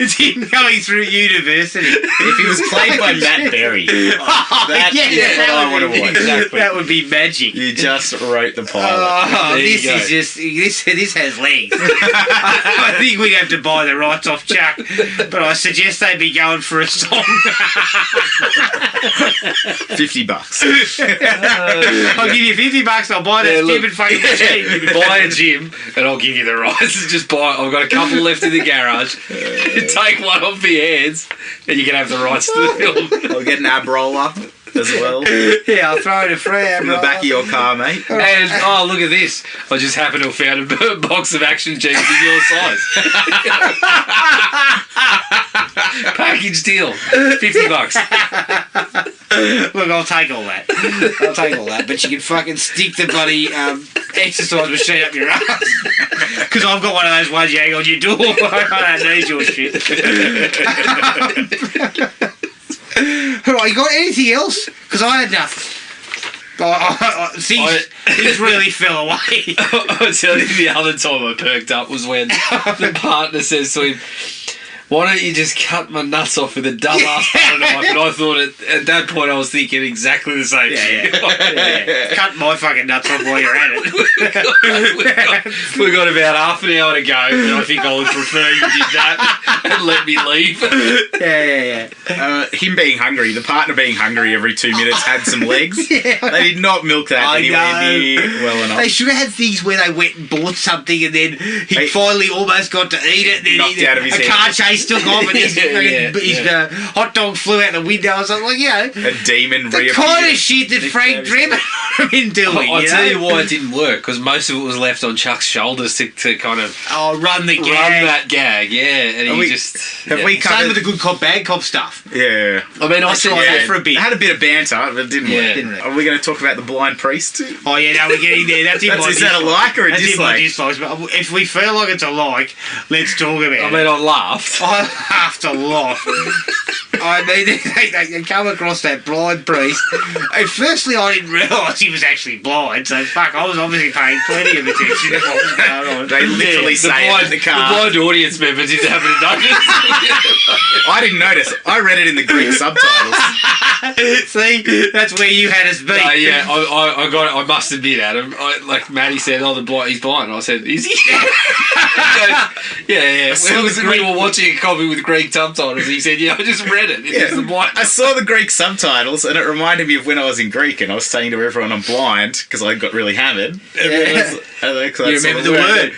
It's him going through university. If he was played by Matt Berry, that's what I want to watch. Exactly. That would be magic. You just wrote the pilot. This is just... This has legs. I think we'd have to buy the rights off Chuck. But I suggest they be going for a song. $50. I'll give you $50. I'll buy that stupid fucking machine. Buy a gym, and I'll give you the rights. Just buy. I've got a couple left in the garage. Take one off your hands, and you can have the rights to the film. I'll get an ab roller as well. Yeah, I'll throw it a free ab in the back of your car, mate. And look at this! I just happen to have found a box of action jeans in your size. Package deal, $50. Look, I'll take all that. But you can fucking stick the bloody exercise machine up your ass. Because I've got one of those ones you hang on your door. I don't need your shit. Right, you got anything else? Because I had nothing. Things really fell away. I'll tell you, the other time I perked up was when the partner says to him, why don't you just cut my nuts off with a dumbass butter knife? And I thought at that point I was thinking exactly the same shit. Yeah. Cut my fucking nuts off while you're at it. We've got about half an hour to go, and I think I would prefer you did that and let me leave. Yeah. Him being hungry, the partner being hungry every 2 minutes had some legs. Yeah. They did not milk that anywhere near well enough. They should have had things where they went and bought something and then he finally almost got to eat it. Then knocked out of his a head. car chase took off and his hot dog flew out the window. I was like, a demon the reappeared. kind of shit that Frank Drebin would have been doing. I'll tell you why it didn't work, because most of it was left on Chuck's shoulders to kind of run the gag. Run that gag, and we Same with the good cop, bad cop stuff. Yeah. I mean, I said that for a bit. It had a bit of banter, but it didn't work. Work. Are we going to talk about the blind priest? Oh, yeah, no, we're getting there. That's in my Is that a like or a That's dislike? in my dislikes. But if we feel like it's a like, let's talk about it. I mean, I laughed. I laughed a lot. I mean, they come across that blind priest. And firstly, I didn't realise he was actually blind, so fuck, I was obviously paying plenty of attention to what was going on. They literally say it in the car. The blind audience member didn't happen to notice. I didn't notice. I read it in the Greek subtitles. See, that's where you had us beat. I got it. I must admit, Adam. Like Matty said, he's blind. I said, is he? Yeah. We were watching a copy with Greek subtitles. He said, I just read it. It's the blind. I saw the Greek subtitles and it reminded me of when I was in Greek and I was saying to everyone I'm blind because I got really hammered. You remember the word.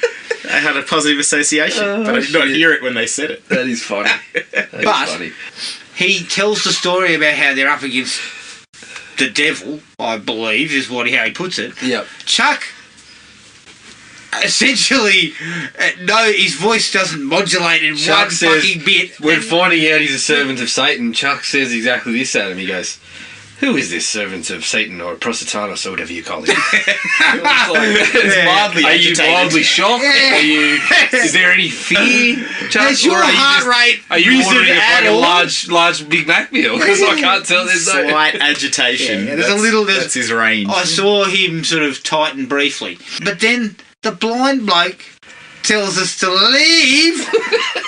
I had a positive association, but I did not hear it when they said it. That is funny. But he tells the story about how they're up against the devil, I believe, is how he puts it. Yep. Chuck, essentially, no, his voice doesn't modulate in Chuck one says, fucking bit. When finding out he's a servant of Satan, Chuck says exactly this at him. He goes, who is this servant of Satan or Prositanos or whatever you call it? It's mildly Are you agitated. mildly shocked? Is there any fear, Chuck? Has your heart rate Are you risen ordering a at fucking all? large Big Mac meal? Because I can't tell. There's no... Slight agitation. Yeah, there's a little... That's his range. I saw him sort of tighten briefly. But then the blind bloke tells us to leave.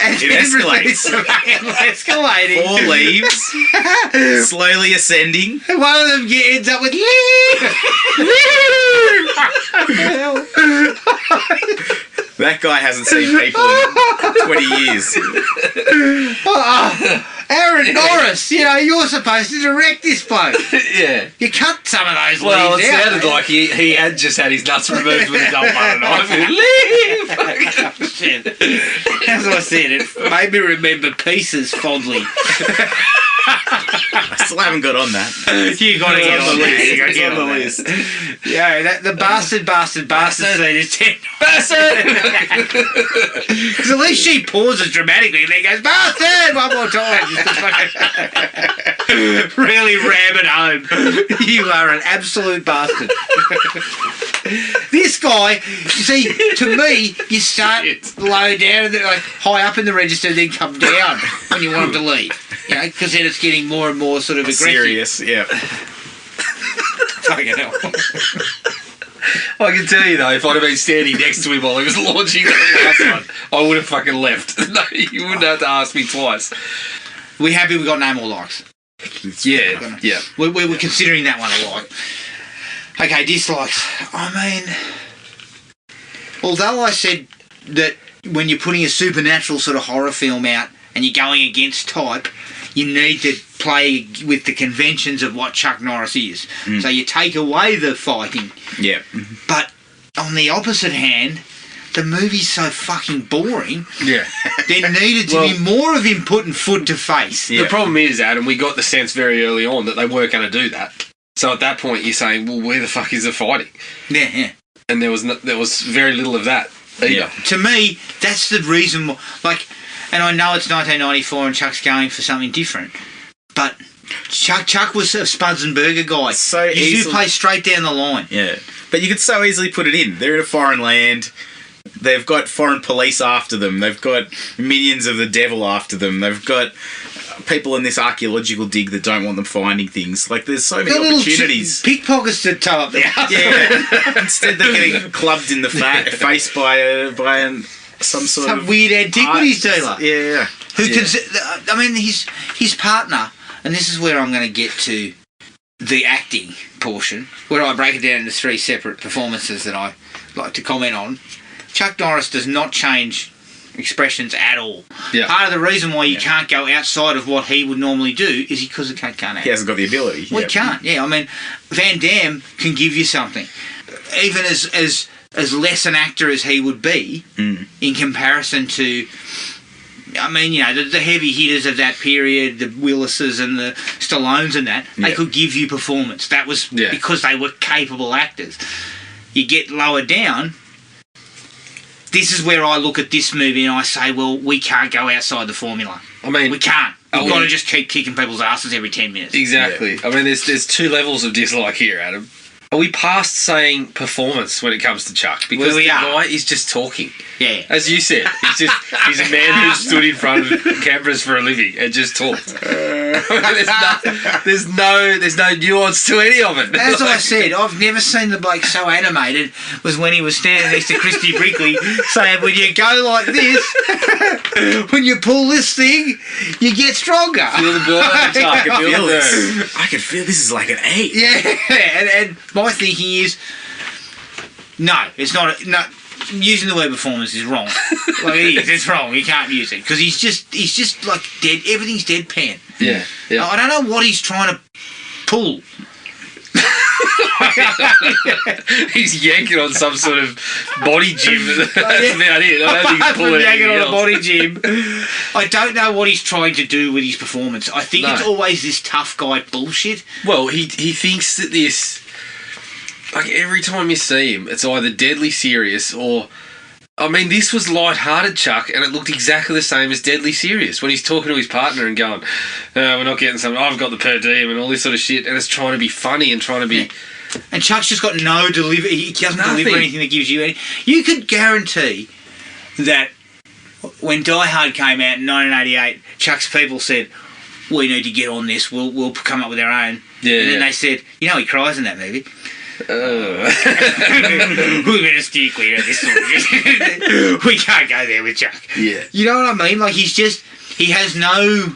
And it escalates. Escalating. 4 leaves. Slowly ascending. And one of them ends up with leave. That guy hasn't seen people in 20 years. Aaron Norris, you're supposed to direct this bloke. Yeah. You cut some of those Well, leaves it out. sounded like he had just had his nuts removed with a dull butter knife. Leave! Shit. As I said, it made me remember Pieces fondly. I still haven't got on that. You got to get on the list. You got to It's get on on the that. list. Yeah, the bastard scene is 10. Because at least she pauses dramatically and then goes, bastard, one more time. Just to fucking really ram it home. You are an absolute bastard. This guy, you see, to me, you start low down and then like high up in the register, then come down when you want him to leave. Because then it's getting more and more sort of aggressive. Serious, yeah. Fucking hell. I can tell you though, if I'd have been standing next to him while he was launching that last one, I would have fucking left. No, you wouldn't have to ask me twice. We happy we got no more likes? Yeah. We're considering that one a like. Okay, dislikes. I mean, although I said that when you're putting a supernatural sort of horror film out and you're going against type, you need to play with the conventions of what Chuck Norris is. So you take away the fighting. Yeah. But on the opposite hand, the movie's so fucking boring. Yeah. There needed to be more of him putting foot to face. The problem is, Adam, we got the sense very early on that they weren't going to do that. So at that point, you're saying, well, where the fuck is the fighting? Yeah. And there was very little of that either. Yeah. To me, that's the reason. And I know it's 1994 and Chuck's going for something different, but Chuck was a Spuds and Burger guy. So you do play straight down the line. Yeah, but you could so easily put it in. They're in a foreign land. They've got foreign police after them. They've got minions of the devil after them. They've got people in this archaeological dig that don't want them finding things. Like, there's so many opportunities. Pickpockets to toe up there. Yeah. Instead, they're getting clubbed in the face by an some weird antiquities dealer. Yeah. I mean, his partner, and this is where I'm going to get to the acting portion, where I break it down into 3 separate performances that I like to comment on. Chuck Norris does not change expressions at all. Yeah. Part of the reason why you can't go outside of what he would normally do is because he can't act. He hasn't got the ability. Well, he can't. Yeah, I mean, Van Damme can give you something. Even as less an actor as he would be in comparison to, I mean, you know, the heavy hitters of that period, the Willises and the Stallones and that, they could give you performance. That was because they were capable actors. You get lower down, this is where I look at this movie and I say, well, we can't go outside the formula. I mean, we can't. We've got to just keep kicking people's asses every 10 minutes. Exactly. Yeah. I mean, there's 2 levels of dislike here, Adam. Are we past saying performance when it comes to Chuck? Because the guy is just talking. Yeah. As you said, he's a man who stood in front of cameras for a living and just talked. There's no nuance to any of it. As I said, I've never seen the bloke so animated was when he was standing next to Christy Brinkley saying, when you go like this, when you pull this thing, you get stronger. Feel the burn, Chuck. I feel this. I can feel this is like an 8. Yeah, and my thinking is, no, it's not. No, using the word performance is wrong. Like it is, it's wrong. You can't use it because he's just like dead. Everything's deadpan. Yeah. I don't know what he's trying to pull. He's yanking on some sort of body gym. That's about it. I don't think he's pulling yanking on else. a body gym. I don't know what he's trying to do with his performance. I think it's always this tough guy bullshit. Well, he thinks that this, like every time you see him, it's either deadly serious or, I mean, this was light-hearted, Chuck, and it looked exactly the same as deadly serious when he's talking to his partner and going, we're not getting something, I've got the per diem and all this sort of shit, and it's trying to be funny and trying to be... Yeah. And Chuck's just got no delivery. He doesn't deliver anything that gives you any... You could guarantee that when Die Hard came out in 1988, Chuck's people said, we need to get on this, we'll come up with our own. Yeah, and then they said, you know he cries in that movie. We better steer clear of this sort of we can't go there with Chuck. Yeah. You know what I mean? Like he has no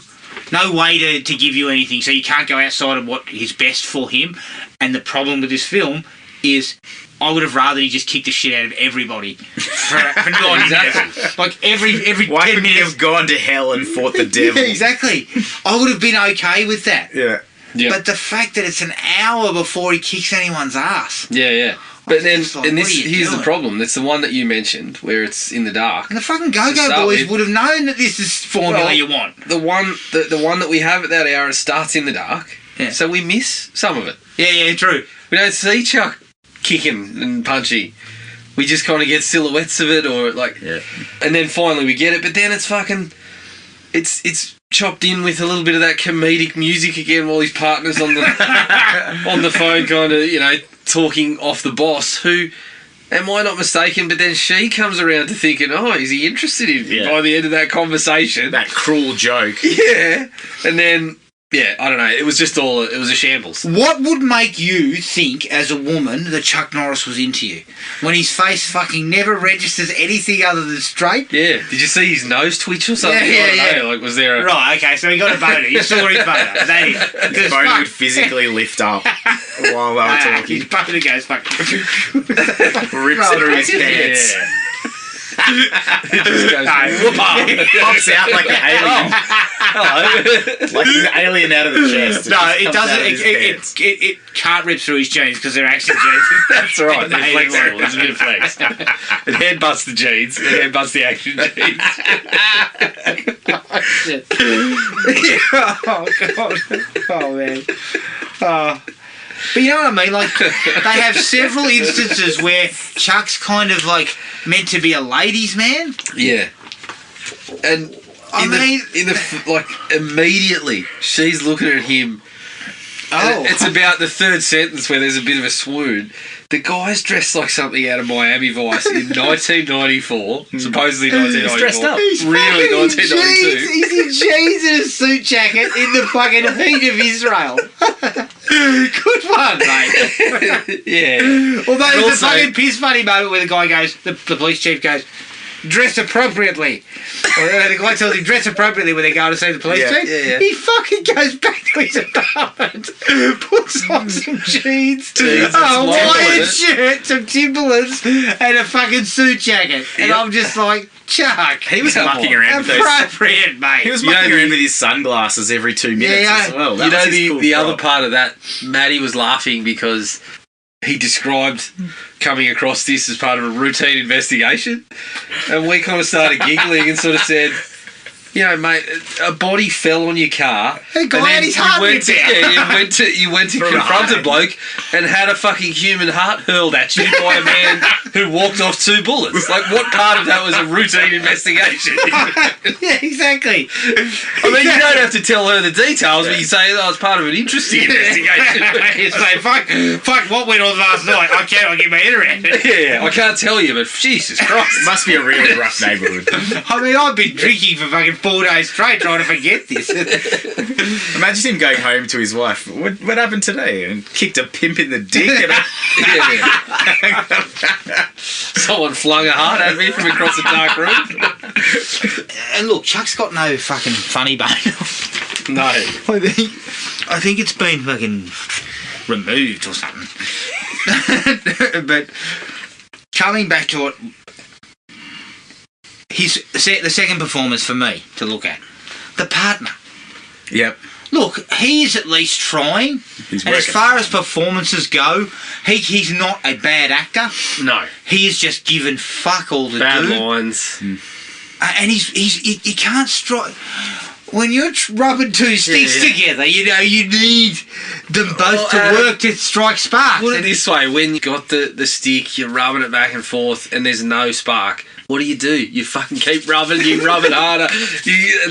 way to give you anything, so you can't go outside of what is best for him. And the problem with this film is I would have rather he just kicked the shit out of everybody for 9 minutes. Like every Why 10 couldn't he have gone to hell and fought the devil? Yeah, exactly. I would have been okay with that. Yeah. Yep. But the fact that it's an hour before he kicks anyone's ass. Yeah. But then, like, and here's doing? the problem. That's the one that you mentioned, where it's in the dark. And the fucking Go-Go Boys would have known that this is formula you want. The one that we have at that hour, it starts in the dark. Yeah. So we miss some of it. Yeah, true. We don't see Chuck kicking and punching. We just kind of get silhouettes of it, or like, and then finally we get it. But then it's fucking, it's chopped in with a little bit of that comedic music again while his partner's on the on the phone, kind of talking off the boss. Who, am I not mistaken? But then she comes around to thinking, oh, is he interested in me by the end of that conversation? That cruel joke. Yeah, and then. Yeah, I don't know. It was just it was a shambles. What would make you think, as a woman, that Chuck Norris was into you? When his face fucking never registers anything other than straight? Yeah. Did you see his nose twitch or something? Yeah. Like, was there a... Right, okay, so he got a boner. You saw his boner. Is that it? His boner would physically lift up while they were talking. His boner goes fuck. Rips through his pants. Yeah. It just goes... Pops out like an alien. Hello. Like an alien out of the chest. No, it doesn't. It can't rip through his jeans because they're actually jeans. That's right. They're flexible. There's a bit of flex. It headbutts the jeans. It headbutts the action jeans. Oh, God. Oh, man. Oh. But you know what I mean? Like, they have several instances where Chuck's kind of like meant to be a ladies' man. Yeah. And like immediately she's looking at him. Oh, it's about the third sentence where there's a bit of a swoon. The guy's dressed like something out of Miami Vice in 1994, supposedly 1994. He's dressed up. Really 1992. He's in jeans and a suit jacket in the fucking heat of Israel. Good one, mate. Yeah. Although there's a fucking piss funny moment where the guy goes, the police chief goes, dress appropriately. Or the guy tells him dress appropriately when they go to see the police chief. Yeah. He fucking goes back to his apartment, puts on some jeans, a white shirt, some Timberlands, and a fucking suit jacket. And I'm just like, Chuck, He was mucking around with those. appropriate, mate. He was mucking around with his sunglasses every 2 minutes as well. That was his cool the other prop. part of that, Matty was laughing because he described coming across this as part of a routine investigation, and we kind of started giggling and sort of said, you know, mate, a body fell on your car. A guy had his heart ripped out. You went to confront a bloke and had a fucking human heart hurled at you by a man who walked off 2 bullets. Like, what part of that was a routine investigation? Yeah, exactly. I mean, you don't have to tell her the details, but you say, oh, it's part of an interesting investigation. It's like, fuck what went on last night. I cannot get my head around it. Yeah, I can't tell you, but Jesus Christ. It must be a really rough neighbourhood. I mean, I've been drinking for fucking 4 days straight trying to forget this. Imagine him going home to his wife. What happened today? And kicked a pimp in the dick. Someone flung a heart at me from across a dark room. And look, Chuck's got no fucking funny bone. No. I think it's been fucking removed or something. But coming back to it, the second performance for me to look at, the partner. Yep. Look, he is at least trying. He's and as working. far as performances go, he's not a bad actor. No. He is just given fuck all to Bad do. lines. And he can't strike. When you're rubbing 2 sticks together, you know, you need them both to work to strike sparks. Put it this way, when you got the stick, you're rubbing it back and forth, and there's no spark, what do? You fucking keep rubbing, you rub it harder.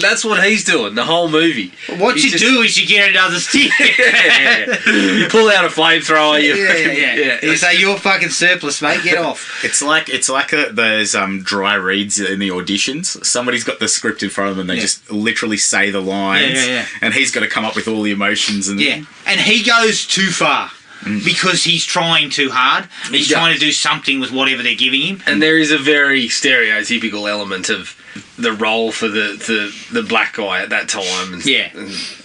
That's what he's doing, the whole movie. What you do is you get another stick. You pull out a flamethrower. You say, you're fucking surplus, mate, get off. It's like those dry reads in the auditions. Somebody's got the script in front of them. They just literally say the lines, and he's got to come up with all the emotions. And and he goes too far. Because he's trying too hard. He's trying to do something with whatever they're giving him. And there is a very stereotypical element of the role for the black guy at that time.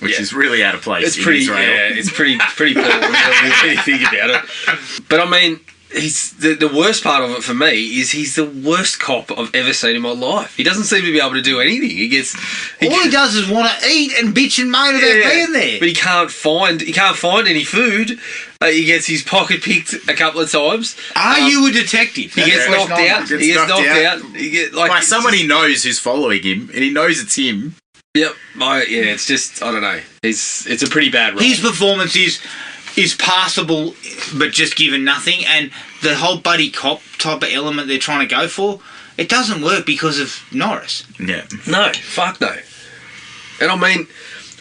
Which is really out of place. It's pretty, it's pretty poor when you think about it. But I mean, he's the worst part of it for me is he's the worst cop I've ever seen in my life. He doesn't seem to be able to do anything. He does is want to eat and bitch and moan about being there. But he can't find any food. He gets his pocket picked a couple of times. Are you a detective? He gets knocked out. He gets knocked out. He gets by someone he knows who's following him, and he knows it's him. Yep. It's just, I don't know. It's a pretty bad role. His performance is passable, but just given nothing, and the whole buddy cop type of element they're trying to go for, it doesn't work because of Norris. Yeah. No, fuck no. And I mean,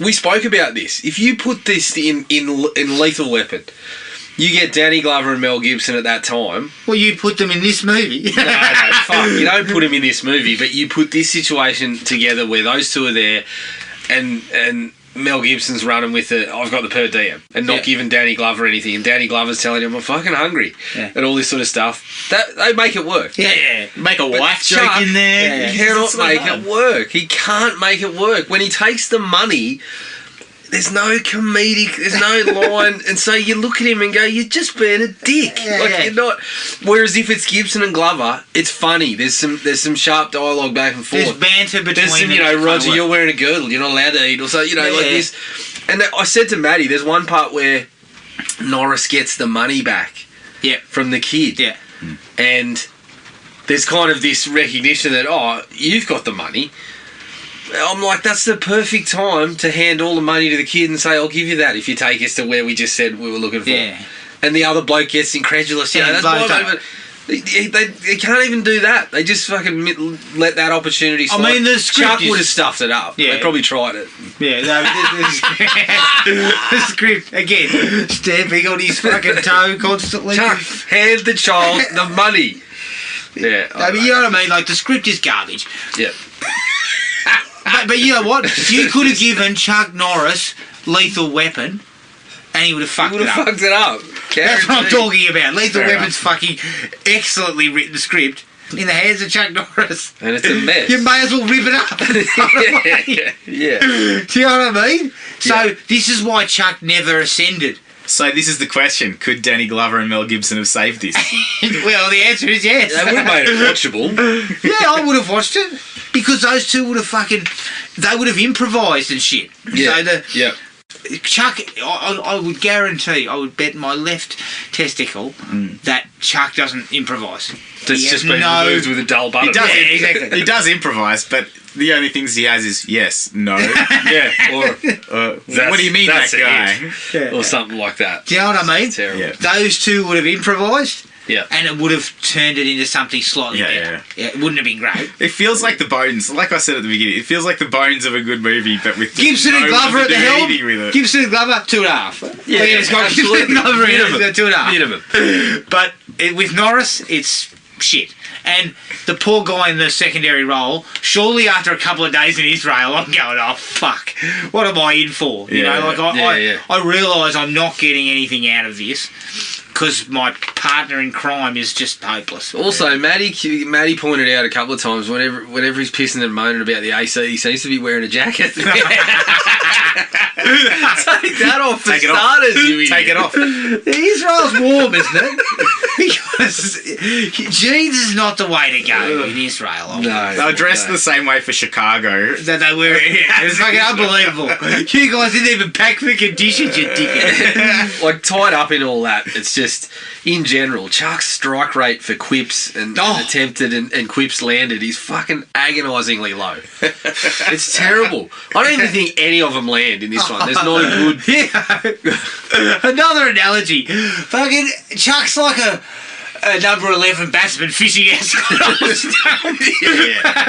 we spoke about this. If you put this in Lethal Weapon, you get Danny Glover and Mel Gibson at that time. Well, you put them in this movie. No, fuck. You don't put them in this movie, but you put this situation together where those two are there, and Mel Gibson's running with I've got the per diem, and not giving Danny Glover anything, and Danny Glover's telling him I'm fucking hungry, and all this sort of stuff. They make it work. Make a wife Chuck, joke in there. He cannot make it work. He can't make it work. When he takes the money, there's no comedic, there's no line, and so you look at him and go, you're just being a dick. You're not. Whereas if it's Gibson and Glover, it's funny. There's some sharp dialogue back and forth. There's banter between them. There's some, Roger, you're wearing a girdle, you're not allowed to eat, or so, like this. And I said to Matty, there's one part where Norris gets the money back from the kid. Yeah. And there's kind of this recognition that, you've got the money. I'm like, that's the perfect time to hand all the money to the kid and say, I'll give you that if you take us to where we just said we were looking for. Yeah. And the other bloke gets incredulous. That's my moment. They can't even do that. They just fucking let that opportunity slide. I mean, the script Chuck would have stuffed it up. Yeah. They probably tried it. Yeah, the script, again, stamping on his fucking toe constantly. Chuck, hand the child the money. Yeah. But you know what I mean? Like, the script is garbage. Yeah. But you know what? You could have given Chuck Norris Lethal Weapon, and he would have fucked it up. That's what I'm talking about. Lethal Weapon's fucking excellently written script. in the hands of Chuck Norris. And it's a mess. You may as well rip it up. yeah. Do you know what I mean? So this is why Chuck never ascended. So this is the question: could Danny Glover and Mel Gibson have saved this? Well, the answer is yes. They would have made it watchable. Yeah, I would have watched it because those two would have they would have improvised and shit. Yeah. So yeah. Chuck, I would guarantee, I would bet my left testicle that Chuck doesn't improvise. It's just been removed with a dull button. He does, Yeah, exactly. He does improvise, but the only things he has is yes, no. Yeah. Or What do you mean, that guy? or something like that. Do you know what I mean? Terrible. Yeah. Those two would have improvised. Yeah. And it would have turned it into something slightly better. Yeah, it wouldn't have been great. It feels like the bones, like I said at the beginning, it feels like the bones of a good movie, but with Gibson and no Glover one at the to do helm. anything with it. Gibson and Glover, 2.5. Yeah, it's got Gibson and absolutely. Glover in it, Minimum. it's got 2.5. Minimum. But with Norris, it's shit. And the poor guy in the secondary role, surely after a couple of days in Israel, I'm going, oh, fuck. What am I in for? You know, like I realise I'm not getting anything out of this because my partner in crime is just hopeless. Also, Matty pointed out a couple of times whenever he's pissing and moaning about the AC, he seems to be wearing a jacket. Take that off for starters, you idiot. Take it off. Israel's warm, isn't it? Because jeans is not the way to go in Israel. No. They're dressed the same way for Chicago. That they were. It's fucking unbelievable. You guys didn't even pack the conditions, you dickhead. Like, tied up in all that, it's just, in general, Chuck's strike rate for quips and attempted and quips landed is fucking agonisingly low. It's terrible. I don't even think any of them land in this one. There's not a good... Yeah. Another analogy. Fucking Chuck's like a number 11 batsman fishing outside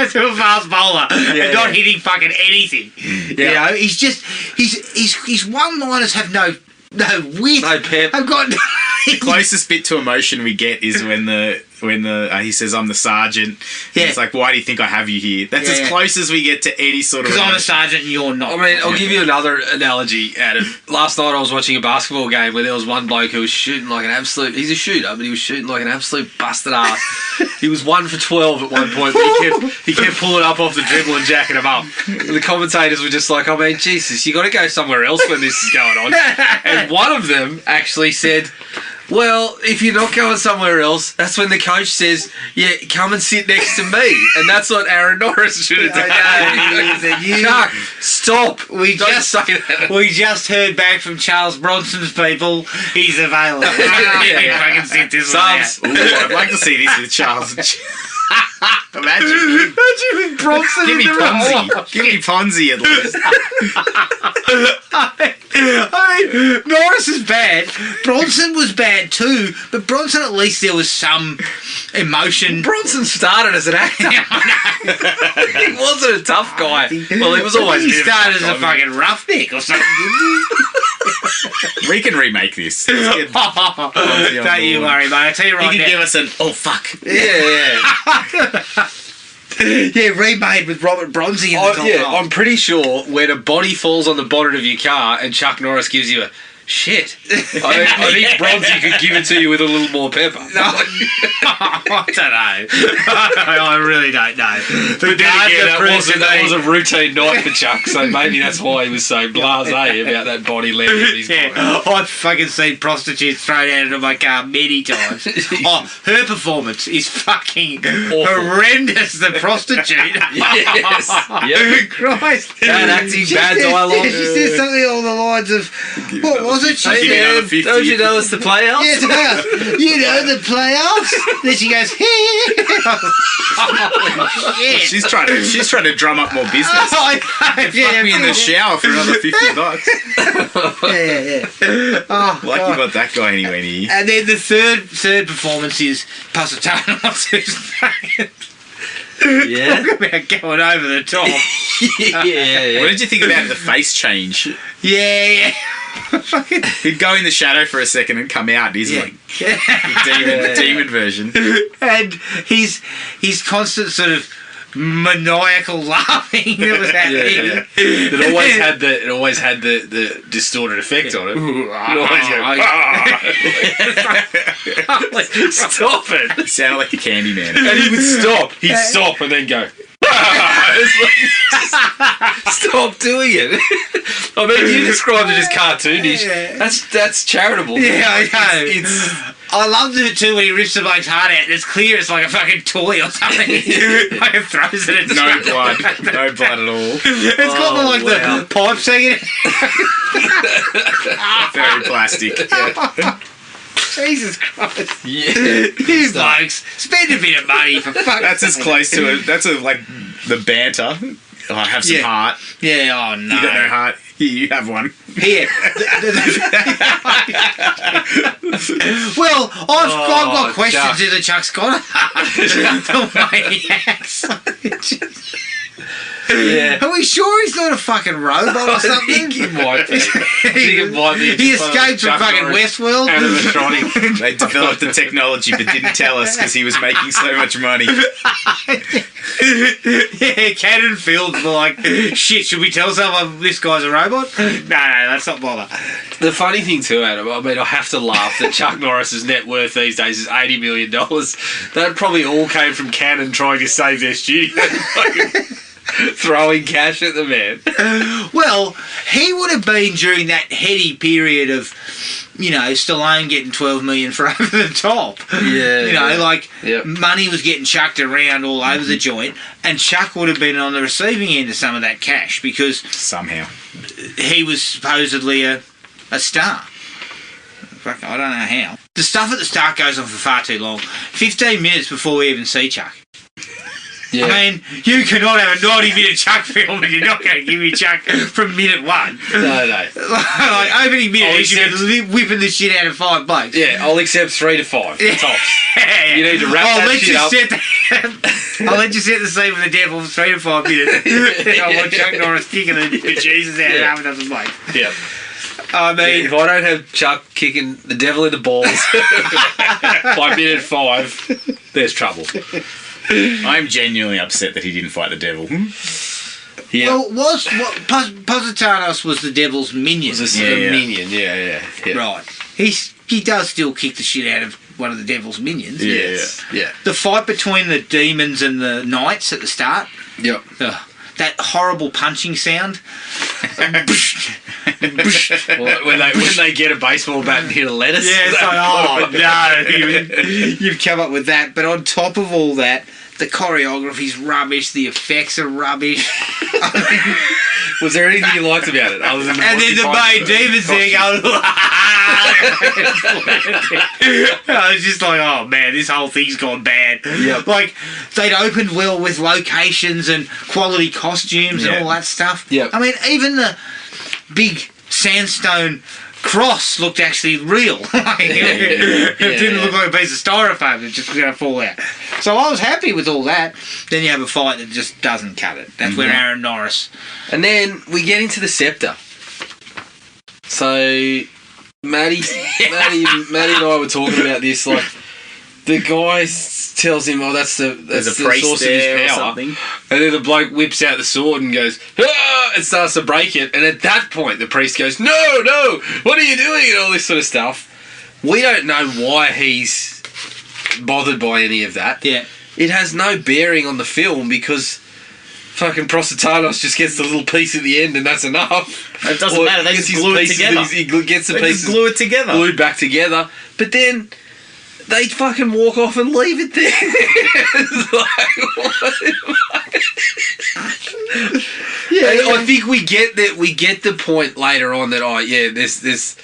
to a fast bowler and not hitting fucking anything. You know, he's just his one-liners have no width. No pep. I've got The closest bit to emotion we get is when he says, I'm the sergeant. Yeah. It's like, why do you think I have you here? That's as close as we get to any sort of... Because I'm a sergeant and you're not. I mean, I'll give you another analogy, Adam. Last night I was watching a basketball game where there was one bloke who was shooting like an absolute... He's a shooter, but he was shooting like an absolute busted ass. He was 1 for 12 at one point, but he kept pulling up off the dribble and jacking him up. The commentators were just like, I mean, Jesus, you got to go somewhere else when this is going on. And one of them actually said... Well, if you're not going somewhere else, that's when the coach says, yeah, come and sit next to me. And that's what Aaron Norris should have done. Chuck, stop. We just heard back from Charles Bronson's people. He's available. Fucking sit this one out. I'd like to see this with Charles. Imagine with Bronson. Give me Ponzi. Give me Ponzi at least. I mean, Norris is bad. Bronson was bad too, but Bronson at least there was some emotion. Bronson started as an actor. He wasn't a tough guy. Well, he was always. He started as a fucking roughneck or something, didn't We can remake this. he? Don't you worry, mate. I tell you right He now. can give us an fuck. Yeah. Yeah, remade with Robert Bronzy in the top role. I'm pretty sure when a body falls on the bonnet of your car and Chuck Norris gives you a shit, I think Bronzy could give it to you with a little more pepper. No, I don't know. I really don't know. But then again, that was a routine night for Chuck, so maybe that's why he was so blasé about that body landing on his body. I've fucking seen prostitutes thrown out of my car many times. Her performance is fucking horrendous, the prostitute. Yes. Yep. Christ. Bad acting, bad dialogue. She says something along the lines of, what was it? She Give me said, another 50. Don't you know it's the playhouse? you know the playoffs? Then she goes, shit. She's trying to drum up more business. Fuck me in the shower for another $50. Yeah. Oh, Like you got that guy anyway. and then the third performance is Pasatano. Yeah. Talk about going over the top. Yeah. What did you think about the face change? Yeah. He'd go in the shadow for a second and come out. He's like the demon version. And his constant sort of maniacal laughing that was happening. It always had the distorted effect on it. Stop it! It sounded like a Candyman. And he would stop. He'd stop and then go. Stop doing it. I mean, you described it as cartoonish. That's charitable. Yeah, I know. I loved it too when he rips the bloke's heart out and it's clear it's like a fucking toy or something. Like it throws it at No blood. No blood at all. It's got the pipe singing. Very plastic. Yeah. Jesus Christ. Yeah. You blokes, spend a bit of money for fuck's That's as close to it. That's like the banter. Oh, have some heart. Yeah, oh no. You got no heart. Here, you have one. Here. Well, I've got questions in the Chuck Scott. The way he acts. Yeah. Are we sure he's not a fucking robot or something? I think he might be. He escaped from fucking Westworld. Animatronic. They developed the technology but didn't tell us because he was making so much money. Yeah, Cannon Fields were like, shit, should we tell someone this guy's a robot? No, let's not bother. The funny thing too, Adam, I mean, I have to laugh that Chuck Norris's net worth these days is $80 million. That probably all came from Cannon trying to save their studio. Throwing cash at the man. Well, he would have been during that heady period of, Stallone getting $12 million for Over the Top. Yeah. Money was getting chucked around all over the joint, and Chuck would have been on the receiving end of some of that cash because somehow he was supposedly a star. Fuck, I don't know how. The stuff at the start goes on for far too long. 15 minutes before we even see Chuck. Yeah. I mean, you cannot have a 90-minute Chuck film and you're not going to give me Chuck from minute one. No. Like, opening minute, you're whipping the shit out of 5 blokes. Yeah, I'll accept 3 to 5. Tops. You need to wrap that shit up. I'll let you set the scene with the devil for 3 to 5 minutes. I want Chuck Norris kicking the Jesus out of half a dozen blokes. Yeah. I mean, if I don't have Chuck kicking the devil in the balls by minute 5, there's trouble. I'm genuinely upset that he didn't fight the devil. Yeah. Well, Positanos was the devil's minion. Minion, yeah. Right. He does still kick the shit out of one of the devil's minions. Yes. Yeah. The fight between the demons and the knights at the start. Yep. That horrible punching sound. when they get a baseball bat and hit a lettuce. Yeah, it's like, oh no, you've come up with that. But on top of all that, the choreography's rubbish, the effects are rubbish. Was there anything you liked about it other than and then the main demons there going, I was just like, oh man, this whole thing's gone bad. Yep. Like, they'd opened well with locations and quality costumes and all that stuff. Yep. I mean, even the big sandstone cross looked actually real. It didn't look like a piece of styrofoam that's just going to fall out. So I was happy with all that. Then you have a fight that just doesn't cut it. That's where Aaron Norris. And then we get into the scepter. So Matty and I were talking about this. Like, the guy tells him, "Oh, that's the source of his power." And then the bloke whips out the sword and goes, "Ah!" and starts to break it. And at that point, the priest goes, "No, what are you doing?" and all this sort of stuff. We don't know why he's bothered by any of that. Yeah, it has no bearing on the film because fucking Prositanos just gets the little piece at the end and that's enough. It doesn't matter. They just glue it together. He gets the pieces glue it together, glued back together. But then they fucking walk off and leave it there. It's like, what? Yeah, I think we get that. We get the point later on that there's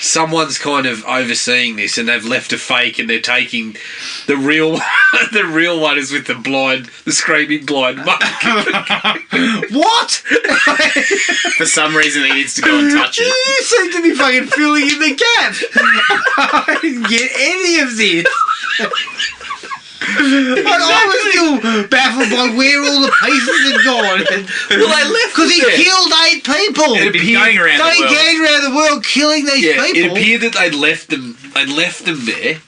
someone's kind of overseeing this, and they've left a fake, and they're taking the real one. The real one is with the screaming blind monk. What? For some reason, he needs to go and touch it. You seem to be fucking filling in the gap. I didn't get any of this. I was still baffled by where all the pieces had gone. Well, they left because he killed 8 people. It had been going around the world. Going around the world killing these people. It appeared that they'd left them there,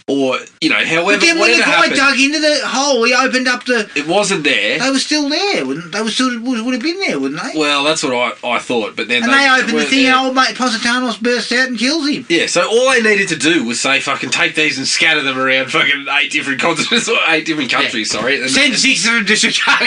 or however. But then when the guy happened, dug into the hole, he opened up the. it wasn't there. They were still there, wouldn't they? Would have been there, wouldn't they? Well, that's what I thought, but then and they opened the thing, there. and old mate Positanos bursts out and kills him. Yeah, so all they needed to do was say, "Fucking take these and scatter them around fucking 8 different continents or 8 different countries." Sorry, and send 6 of them to Chicago.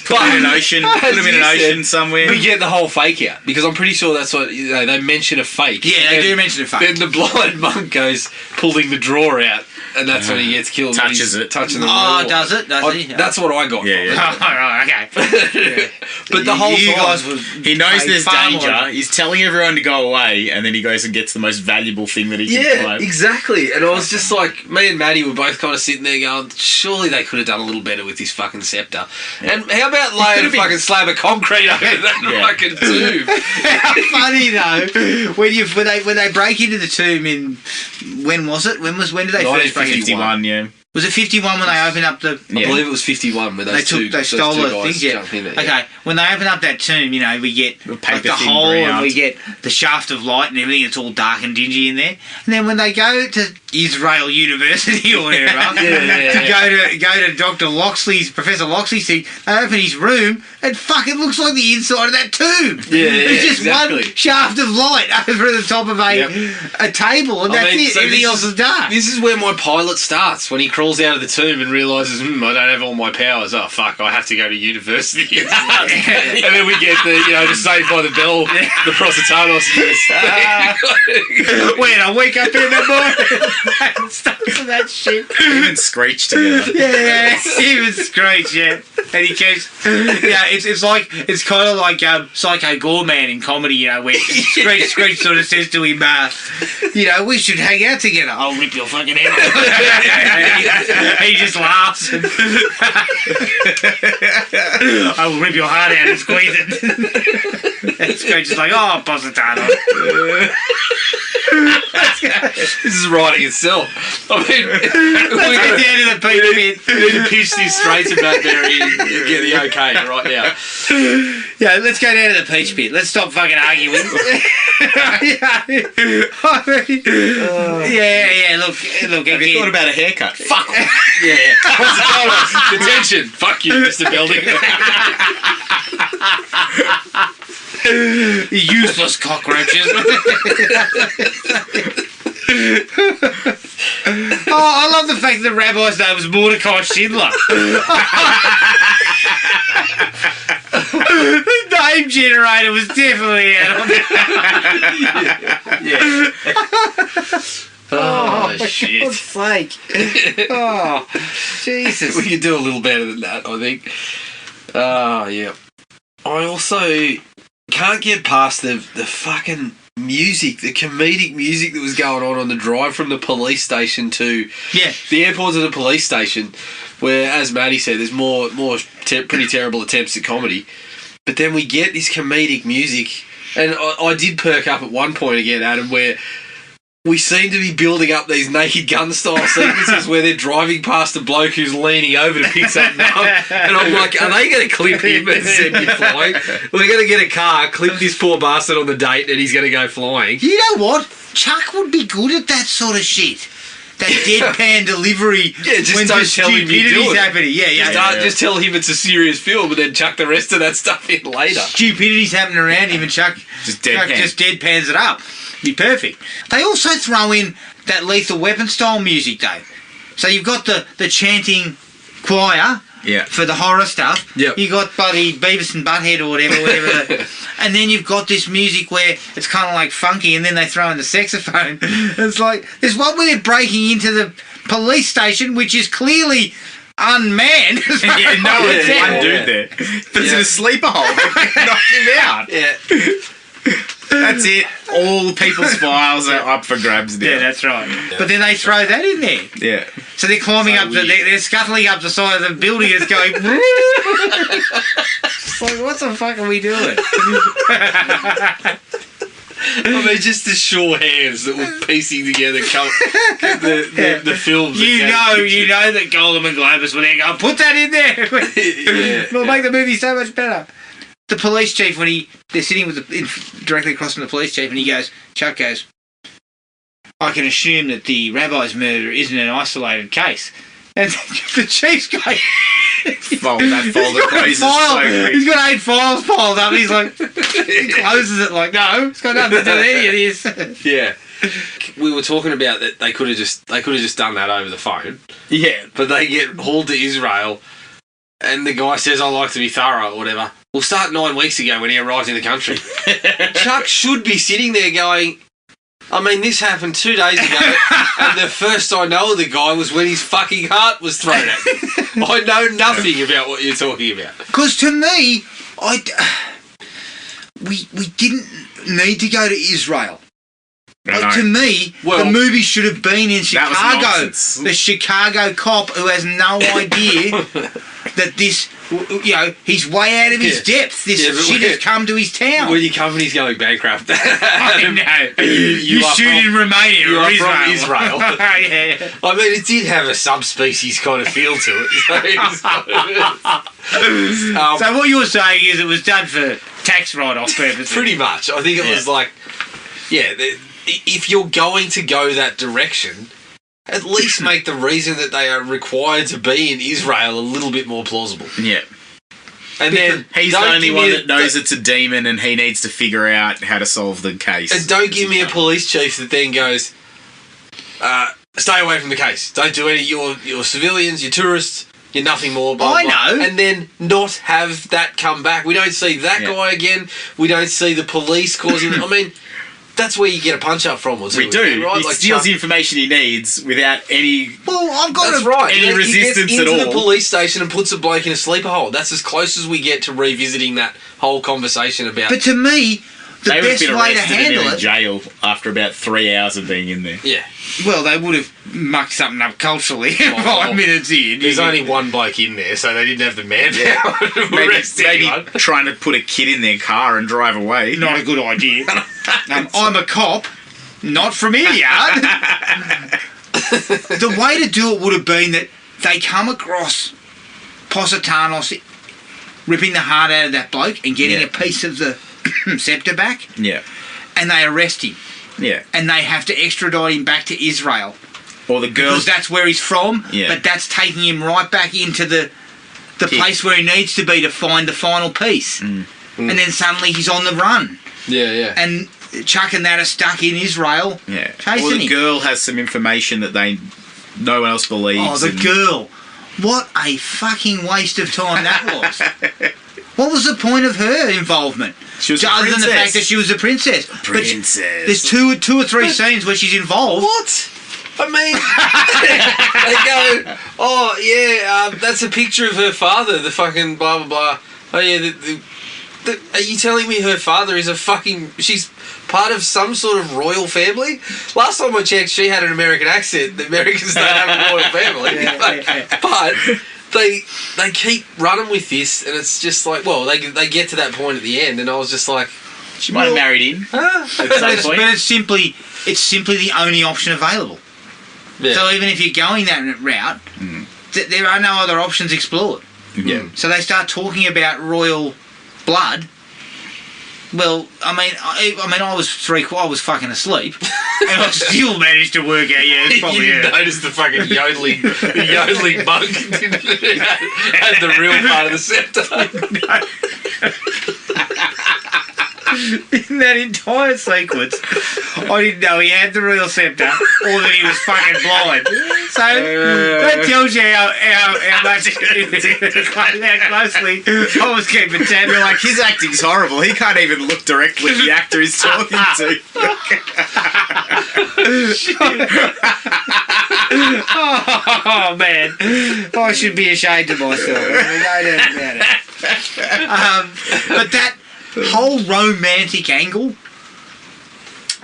Put them in an ocean. Put them in an ocean somewhere. We get the whole fake out because I'm pretty sure that's what they mention a fake. Yeah, they do mention a fake. Then the blind monk goes pulling the drawer out, and that's when he gets killed. Touches it. Touching the Oh, wall. does it? Does he? That's what I got. Yeah, yeah. Oh, right, okay. But the whole you time, guys was He knows there's far danger. more- He's telling everyone to go away, and then he goes and gets the most valuable thing that he can yeah, find. exactly. And I was just like, me and Matty were both kind of sitting there going, surely they could have done a little better with this fucking scepter. And how about laying a fucking slab of concrete over that fucking tomb? How funny though when they break into the tomb in when was it? When did they first break into? 51, yeah. Was it 51 when they opened up the? I believe it was 51 where They stole those the two guys things. Yeah. jumped in there. Okay, when they open up that tomb, we get like the thin hole and ground. we get the shaft of light and everything. It's all dark and dingy in there. And then when they go to Israel University or whatever to go to Professor Loxley's thing, they open his room and fuck, it looks like the inside of that tomb. There's just one shaft of light over the top of a table, and that's it. So Everything else is dark. This is where my pilot starts, when he crawls out of the tomb and realises, I don't have all my powers. Oh, fuck, I have to go to university. And then we get the Saved by the Bell, the Prositanos. When I wake up in the morning, stuff for that shit. Even Screech together. Yeah, even Screech, yeah. And he keeps, it's kind of like Psycho Goreman in comedy, where Screech sort of says to him, we should hang out together. I'll rip your fucking head off. He just laughs. I will rip your heart out and squeeze it. And Screech is like, oh, Positano. This is writing itself. I mean, we Let's get down to the peach pit. We need to pitch this straight to Matt Berry and get the okay right now. Yeah, let's go down to the peach pit. Let's stop fucking arguing. Look. Have you thought about a haircut? Fuck. Yeah. Prositanos, detention. Fuck you, Mr. Belding. Useless cockroaches. I love the fact that the rabbi's name was Mordecai Schindler. The name generator was definitely out on Oh, shit. God's sake. Oh, Jesus. We could do a little better than that, I think. Yeah. I also can't get past the fucking music, the comedic music that was going on the drive from the police station to the airport to the police station, where, as Matty said, there's more pretty terrible attempts at comedy. But then we get this comedic music, and I did perk up at one point again, Adam, where we seem to be building up these Naked Gun style sequences where they're driving past a bloke who's leaning over to pick something up, and I'm like, are they going to clip him and send him flying? We're going to get a car, clip this poor bastard on the date, and he's going to go flying. You know what? Chuck would be good at that sort of shit. That deadpan delivery. Yeah, just when don't tell him you do it. happening. Just tell him it's a serious film, and then chuck the rest of that stuff in later. Stupidity's happening around him, and Chuck just deadpans it up. Be perfect. They also throw in that Lethal Weapon style music, though. So you've got the chanting choir for the horror stuff. Yep. You got bloody Beavis and Butthead or whatever. And then you've got this music where it's kind of like funky, and then they throw in the saxophone. It's like there's one where they're breaking into the police station, which is clearly unmanned. One dude there. But it's in a sleeper hole. They knocked him out. Yeah. That's it. All people's files are up for grabs now. Yeah, that's right. Yeah. But then they throw that in there. Yeah. So they're climbing up, they're scuttling up the side of the building, and it's going. It's like, what the fuck are we doing? I mean, just the sure hands that were piecing together the films. You know that Goldman and Globus were there going, put that in there. It'll make the movie so much better. The police chief, when they're sitting directly across from the police chief, and Chuck goes, I can assume that the rabbi's murder isn't an isolated case. And the chief's going... That folder closes so quick. He's got 8 files piled up. He's like... he closes it like, no, it's got nothing to do with any of this. Yeah. We were talking about that they could have just done that over the phone. Yeah. But they get hauled to Israel and the guy says, I like to be thorough or whatever. We'll start 9 weeks ago when he arrives in the country. Chuck should be sitting there going, I mean, this happened 2 days ago, and the first I know of the guy was when his fucking heart was thrown at me. I know nothing about what you're talking about. Because to me, we didn't need to go to Israel. Like, to me, the movie should have been in Chicago. The Chicago cop who has no idea that this, he's way out of his depth. This shit has come to his town. When your company's going bankrupt. I know. You shoot in Romania or Israel. From Israel. Yeah. I mean, it did have a subspecies kind of feel to it. So what you're saying is it was done for tax write-off purposes? Pretty much. I think it was like, if you're going to go that direction, at least make the reason that they are required to be in Israel a little bit more plausible. Yeah. And then he's the only one that knows it's a demon and he needs to figure out how to solve the case. And don't give me a police chief that then goes, stay away from the case. Don't do any, you're civilians, you're tourists, you're nothing more, blah, I blah. know. And then not have that come back. We don't see that guy again. We don't see the police causing... I mean... That's where you get a punch up from. We do. Right? He steals the information he needs without any. Well, I've got any resistance he at all. He gets into the police station and puts a bloke in a sleeper hole. That's as close as we get to revisiting that whole conversation about. But to me, the best way to handle it. In jail after about 3 hours of being in there. Yeah. Well, they would have mucked something up culturally 5 minutes in. There's only one bloke in there, so they didn't have the manpower to arrest anyone. Maybe trying to put a kid in their car and drive away. Not a good idea. I'm a cop, not from Iliad. The way to do it would have been that they come across Positanos ripping the heart out of that bloke and getting a piece of the scepter back. Yeah. And they arrest him. Yeah. And they have to extradite him back to Israel. Or the girl. Because that's where he's from, but that's taking him right back into the place where he needs to be to find the final piece. And then suddenly he's on the run. Yeah, yeah. And Chuck and that are stuck in Israel. Yeah. Chasing or the him. girl has some information that no one else believes. Oh, the girl. What a fucking waste of time that was. What was the point of her involvement? She was other than the fact that she was a princess. Princess. But there's two or three scenes where she's involved. What? I mean, they go, oh, yeah, that's a picture of her father, the fucking blah, blah, blah. Oh, yeah, are you telling me her father is she's part of some sort of royal family? Last time I checked, she had an American accent. The Americans don't have a royal family. But they keep running with this, and it's just like, well, they get to that point at the end, and I was just like... She might have married him. But it's simply the only option available. Yeah. So even if you're going that route, there are no other options explored. Yeah. So they start talking about royal blood. Well, I was fucking asleep, and I still managed to work out. Yeah, it's probably you didn't notice the fucking yodeling monk had the real part of the scepter. In that entire sequence, I didn't know he had the real scepter or that he was fucking blind. So that tells you how much how closely I was keeping tabs. You're like, his acting's horrible. He can't even look directly at the actor he's talking to. Oh man, I should be ashamed of myself. I mean, no doubt about it. But that whole romantic angle,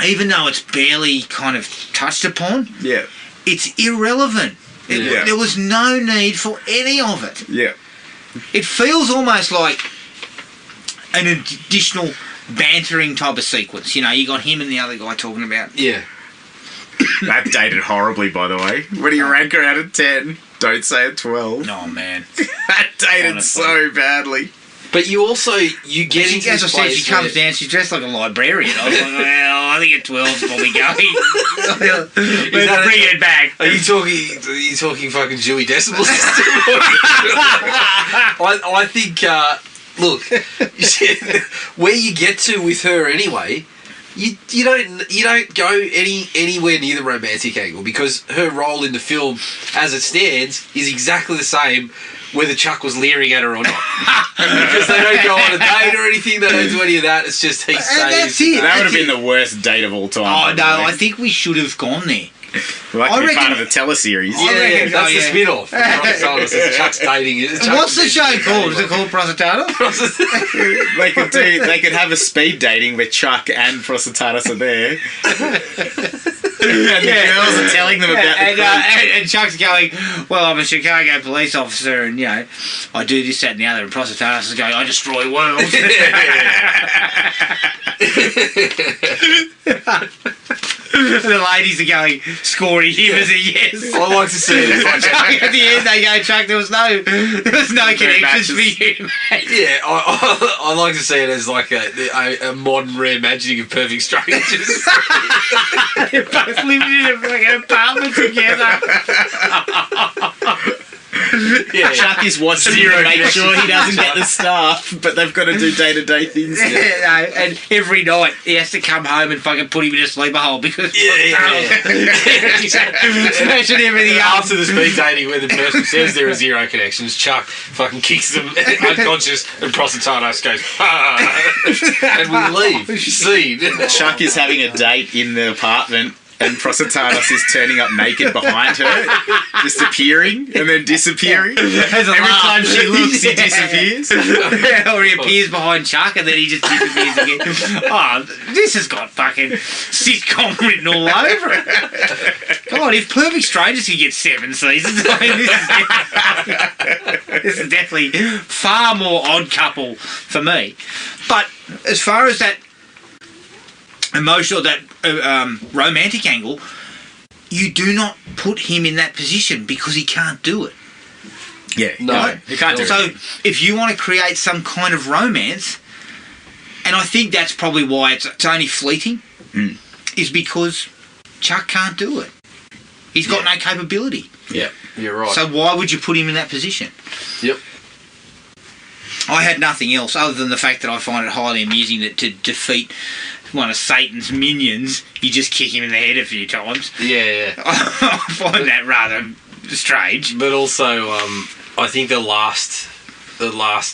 even though it's barely kind of touched upon, it's irrelevant. There was no need for any of it. Yeah. It feels almost like an additional bantering type of sequence. You know, you got him and the other guy talking about... Yeah. That dated horribly, by the way. What do you rank her out of 10? Don't say a 12. Oh, man. That dated so badly. But you also get into as I this said, place she comes where- down. She's dressed like a librarian. I was like, well, I think at 12's probably going. Let's bring it back. Are you talking fucking Dewey Decimal System? I think. Look, where you get to with her anyway, you don't go anywhere near the romantic angle, because her role in the film, as it stands, is exactly the same whether Chuck was leering at her or not. Because they don't go on a date or anything. They don't do any of that. It's just he stays. That's it. That would have been the worst date of all time. Oh no, I think we should have gone there. Like I to be reckon- part of the teleseries. Yeah, that's the spin-off. It's Chuck's dating. What's the show called? Is it called Prositata? They could have a speed dating where Chuck and Prositatis are there. And the girls are telling them about and Chuck's going, well, I'm a Chicago police officer, and I do this, that, and the other. And Prositatis is going, I destroy worlds. And the ladies are going, scoring him as a yes. I like to see it as like At the end, they go, Chuck, there was no connections for you, mate. yeah, I like to see it as like a modern reimagining of Perfect Strangers. They're both living in a fucking apartment together. Yeah. Chuck is watching to make sure he doesn't get the staff, but they've got to do day-to-day things. And every night he has to come home and fucking put him in a sleeper hole because smashing everything up. After the speed dating where the person says there are zero connections, Chuck fucking kicks them unconscious and Prositatis goes, and we leave. Scene. Chuck is having a date in the apartment, and Prositatis is turning up naked behind her, just appearing and then disappearing. Every time she looks, he disappears. Or he appears behind Chuck and then he just disappears again. Oh, this has got fucking sitcom written all over it. Come on, if Perfect Strangers could get 7 seasons, I mean, this is definitely far more Odd Couple for me. But as far as that emotional, that romantic angle, you do not put him in that position because he can't do it. Yeah, no, he can't do it. So if you want to create some kind of romance, and I think that's probably why it's only fleeting, is because Chuck can't do it. He's got no capability. Yeah, you're right. So why would you put him in that position? Yep. I had nothing else other than the fact that I find it highly amusing that to defeat one of Satan's minions, you just kick him in the head a few times. Yeah. I find that rather strange. But also, I think the last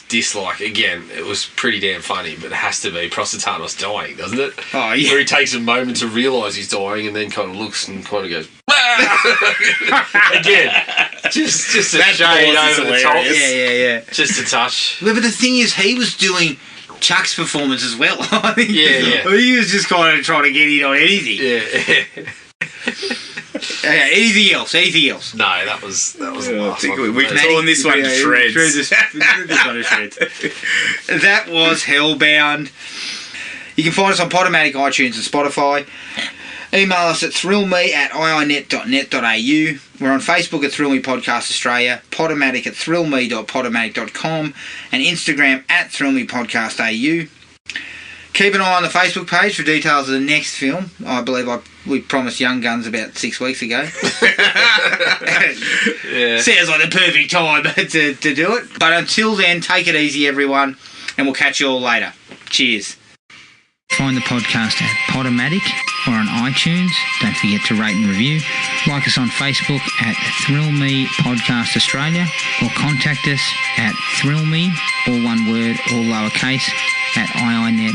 dislike, again, it was pretty damn funny, but it has to be Prositatis dying, doesn't it? Oh, yeah. Where he takes a moment to realise he's dying and then kind of looks and kind of goes, again, just a shade over the top. Yeah. Just a touch. But the thing is, he was doing Chuck's performance as well. I think Yeah. He was just kind of trying to get in on anything. Yeah. Anything else? No, that was the last one. We've torn this one to shreds. That was Hellbound. You can find us on Podomatic, iTunes and Spotify. Email us at thrillme@iinet.net.au. We're on Facebook at Thrill Me Podcast Australia, Podomatic at thrillme.podomatic.com, and Instagram at Thrill Me Podcast AU. Keep an eye on the Facebook page for details of the next film. I believe we promised Young Guns about 6 weeks ago. Yeah. Sounds like the perfect time to do it. But until then, take it easy, everyone, and we'll catch you all later. Cheers. Find the podcast at Podomatic or on iTunes. Don't forget to rate and review. Like us on Facebook at Thrill Me Podcast Australia, or contact us at thrillme, all one word, all lowercase, at iinet.net.au.